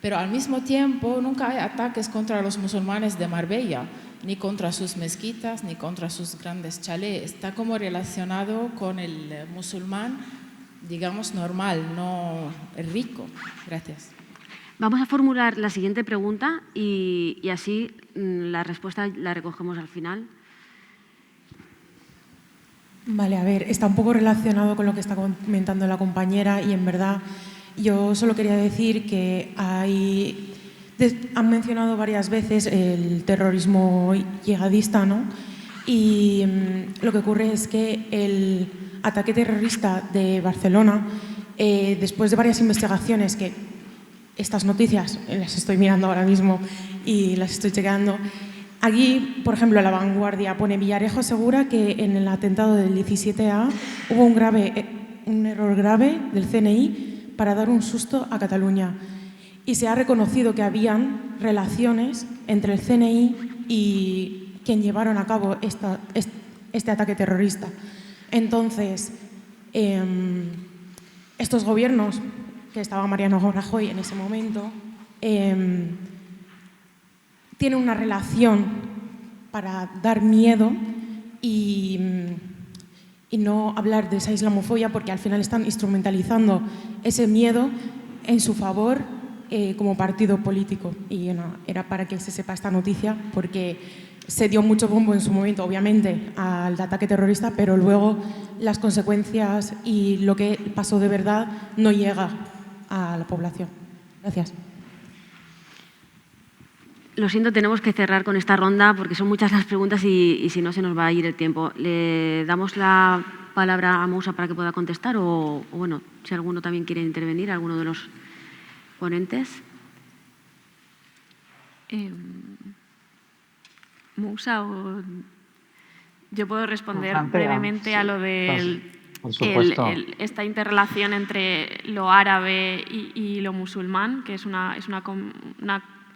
Pero al mismo tiempo nunca hay ataques contra los musulmanes de Marbella, ni contra sus mezquitas, ni contra sus grandes chalés. Está como relacionado con el musulmán, digamos, normal, no rico. Gracias. Vamos a formular la siguiente pregunta y así la respuesta la recogemos al final. Vale, a ver, está un poco relacionado con lo que está comentando la compañera y en verdad yo solo quería decir que han mencionado varias veces el terrorismo yihadista, ¿no? Y lo que ocurre es que el ataque terrorista de Barcelona, después de varias investigaciones, que estas noticias las estoy mirando ahora mismo y las estoy chequeando, aquí, por ejemplo, La Vanguardia pone: Villarejo asegura que en el atentado del 17A hubo un error grave del CNI para dar un susto a Cataluña. Y se ha reconocido que habían relaciones entre el CNI y quien llevaron a cabo este ataque terrorista. Entonces, estos gobiernos, que estaba Mariano Rajoy en ese momento, tiene una relación para dar miedo y no hablar de esa islamofobia, porque al final están instrumentalizando ese miedo en su favor como partido político. Y era para que se sepa esta noticia, porque se dio mucho bombo en su momento, obviamente, al ataque terrorista, pero luego las consecuencias y lo que pasó de verdad no llega a la población. Gracias. Lo siento, tenemos que cerrar con esta ronda porque son muchas las preguntas y si no se nos va a ir el tiempo. ¿Le damos la palabra a Moussa para que pueda contestar o bueno, si alguno también quiere intervenir, alguno de los ponentes? Moussa, yo puedo responder brevemente a lo de esta interrelación entre lo árabe y lo musulmán, que es una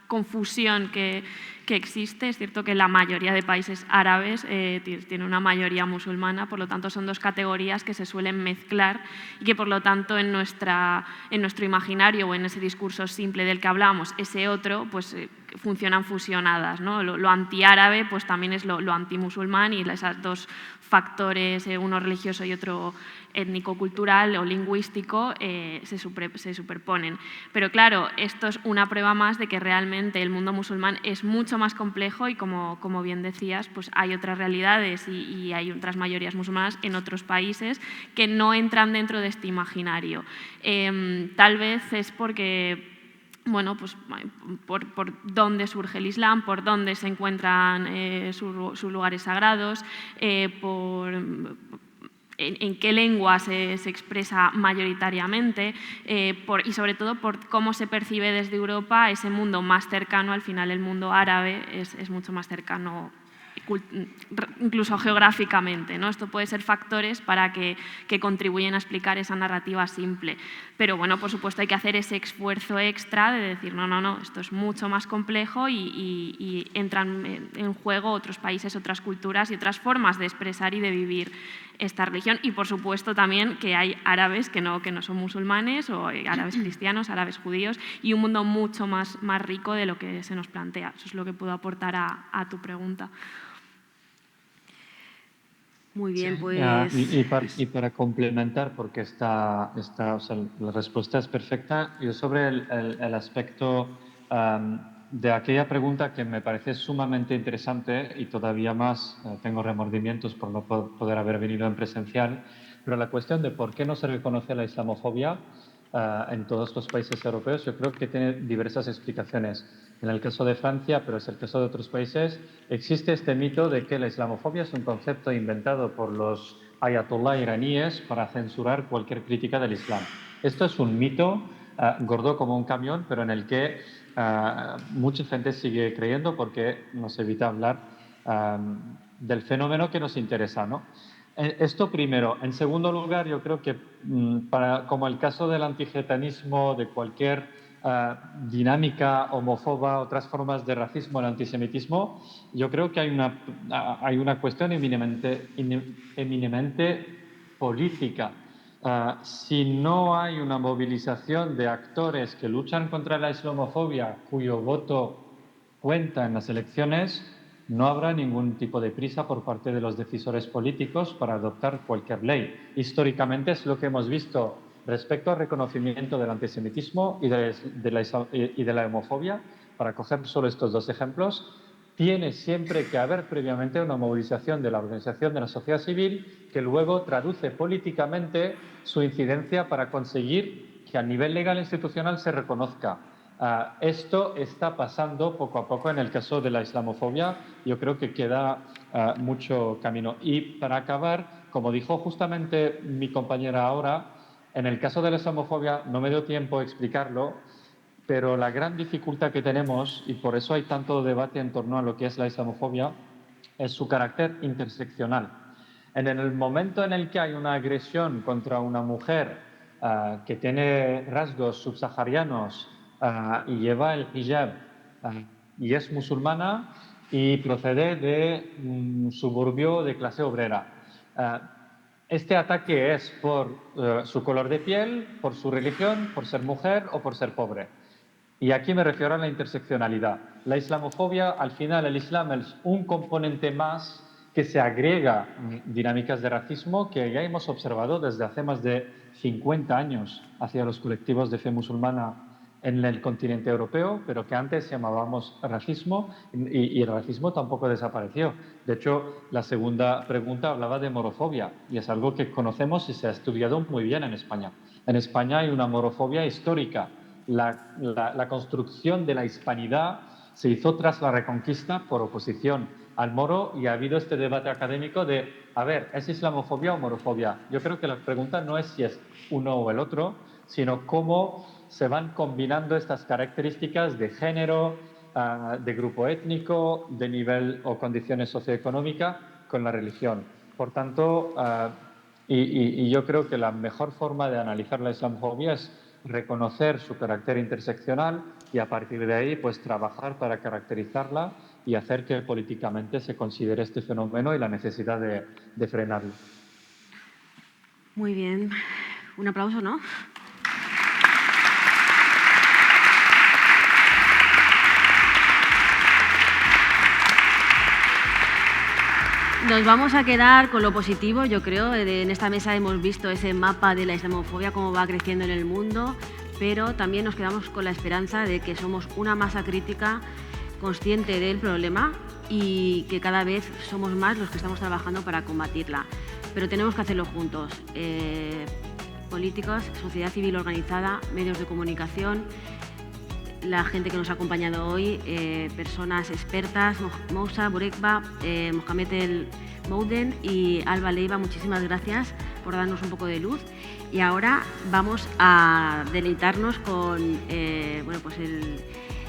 confusión que existe. Es cierto que la mayoría de países árabes tiene una mayoría musulmana, por lo tanto son dos categorías que se suelen mezclar y que por lo tanto en nuestro imaginario o en ese discurso simple del que hablamos, ese otro, pues funcionan fusionadas, ¿no? Lo antiárabe pues también es lo antimusulmán y esos dos factores, uno religioso y otro étnico-cultural o lingüístico, se superponen. Pero claro, esto es una prueba más de que realmente el mundo musulmán es mucho más complejo y como bien decías, pues hay otras realidades y hay otras mayorías musulmanas en otros países que no entran dentro de este imaginario. Tal vez es porque, bueno, pues por dónde surge el Islam, por dónde se encuentran sus lugares sagrados, en qué lengua se expresa mayoritariamente y sobre todo por cómo se percibe desde Europa ese mundo más cercano. Al final el mundo árabe es mucho más cercano incluso geográficamente, ¿no? Esto puede ser factores para que contribuyen a explicar esa narrativa simple. Pero bueno, por supuesto hay que hacer ese esfuerzo extra de decir no, esto es mucho más complejo y entran en juego otros países, otras culturas y otras formas de expresar y de vivir esta religión. Y por supuesto también que hay árabes que no son musulmanes, o árabes cristianos, árabes judíos, y un mundo mucho más rico de lo que se nos plantea. Eso es lo que puedo aportar a tu pregunta. Muy bien, pues... Y para complementar, porque o sea, la respuesta es perfecta, yo sobre el aspecto de aquella pregunta que me parece sumamente interesante, y todavía más tengo remordimientos por no poder haber venido en presencial, pero la cuestión de por qué no se reconoce la islamofobia en todos los países europeos, yo creo que tiene diversas explicaciones. En el caso de Francia, pero es el caso de otros países, existe este mito de que la islamofobia es un concepto inventado por los ayatollah iraníes para censurar cualquier crítica del Islam. Esto es un mito gordo como un camión, pero en el que mucha gente sigue creyendo porque nos evita hablar del fenómeno que nos interesa, ¿no? Esto primero. En segundo lugar, yo creo que como el caso del antigitanismo, de cualquier dinámica homófoba, otras formas de racismo, el antisemitismo, yo creo que hay una cuestión eminentemente política. Si no hay una movilización de actores que luchan contra la islamofobia, cuyo voto cuenta en las elecciones, no habrá ningún tipo de prisa por parte de los decisores políticos para adoptar cualquier ley. Históricamente es lo que hemos visto respecto al reconocimiento del antisemitismo y de la homofobia. Para coger solo estos dos ejemplos, tiene siempre que haber previamente una movilización de la organización de la sociedad civil que luego traduce políticamente su incidencia para conseguir que a nivel legal e institucional se reconozca. Esto está pasando poco a poco en el caso de la islamofobia. Yo creo que queda mucho camino. Y para acabar, como dijo justamente mi compañera ahora, en el caso de la islamofobia no me dio tiempo a explicarlo, pero la gran dificultad que tenemos, y por eso hay tanto debate en torno a lo que es la islamofobia, es su carácter interseccional. En el momento en el que hay una agresión contra una mujer que tiene rasgos subsaharianos y lleva el hijab y es musulmana y procede de un suburbio de clase obrera, este ataque es por su color de piel, por su religión, por ser mujer o por ser pobre. Y aquí me refiero a la interseccionalidad. La islamofobia, al final, el Islam es un componente más que se agrega dinámicas de racismo que ya hemos observado desde hace más de 50 años hacia los colectivos de fe musulmana en el continente europeo, pero que antes llamábamos racismo, y el racismo tampoco desapareció. De hecho, la segunda pregunta hablaba de morofobia, y es algo que conocemos y se ha estudiado muy bien en España. En España hay una morofobia histórica. La construcción de la hispanidad se hizo tras la Reconquista por oposición al moro, y ha habido este debate académico de, a ver, ¿es islamofobia o morofobia? Yo creo que la pregunta no es si es uno o el otro, sino cómo se van combinando estas características de género, de grupo étnico, de nivel o condiciones socioeconómicas con la religión. Por tanto, y yo creo que la mejor forma de analizar la islamofobia es reconocer su carácter interseccional y a partir de ahí pues trabajar para caracterizarla y hacer que políticamente se considere este fenómeno y la necesidad de frenarlo. Muy bien. Un aplauso, ¿no? Nos vamos a quedar con lo positivo, yo creo. En esta mesa hemos visto ese mapa de la islamofobia, cómo va creciendo en el mundo, pero también nos quedamos con la esperanza de que somos una masa crítica consciente del problema y que cada vez somos más los que estamos trabajando para combatirla. Pero tenemos que hacerlo juntos. Políticos, sociedad civil organizada, medios de comunicación, la gente que nos ha acompañado hoy, personas expertas, Moussa Burekba, Mohamed El Mouden y Alba Leiva, muchísimas gracias por darnos un poco de luz. Y ahora vamos a deleitarnos con bueno, pues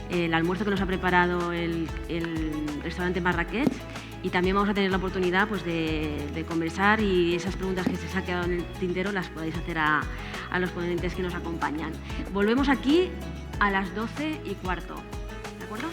el almuerzo que nos ha preparado el restaurante Marrakech Y también vamos a tener la oportunidad pues, de conversar y esas preguntas que se os han quedado en el tintero las podéis hacer a los ponentes que nos acompañan. Volvemos aquí a las 12:15, ¿de acuerdo?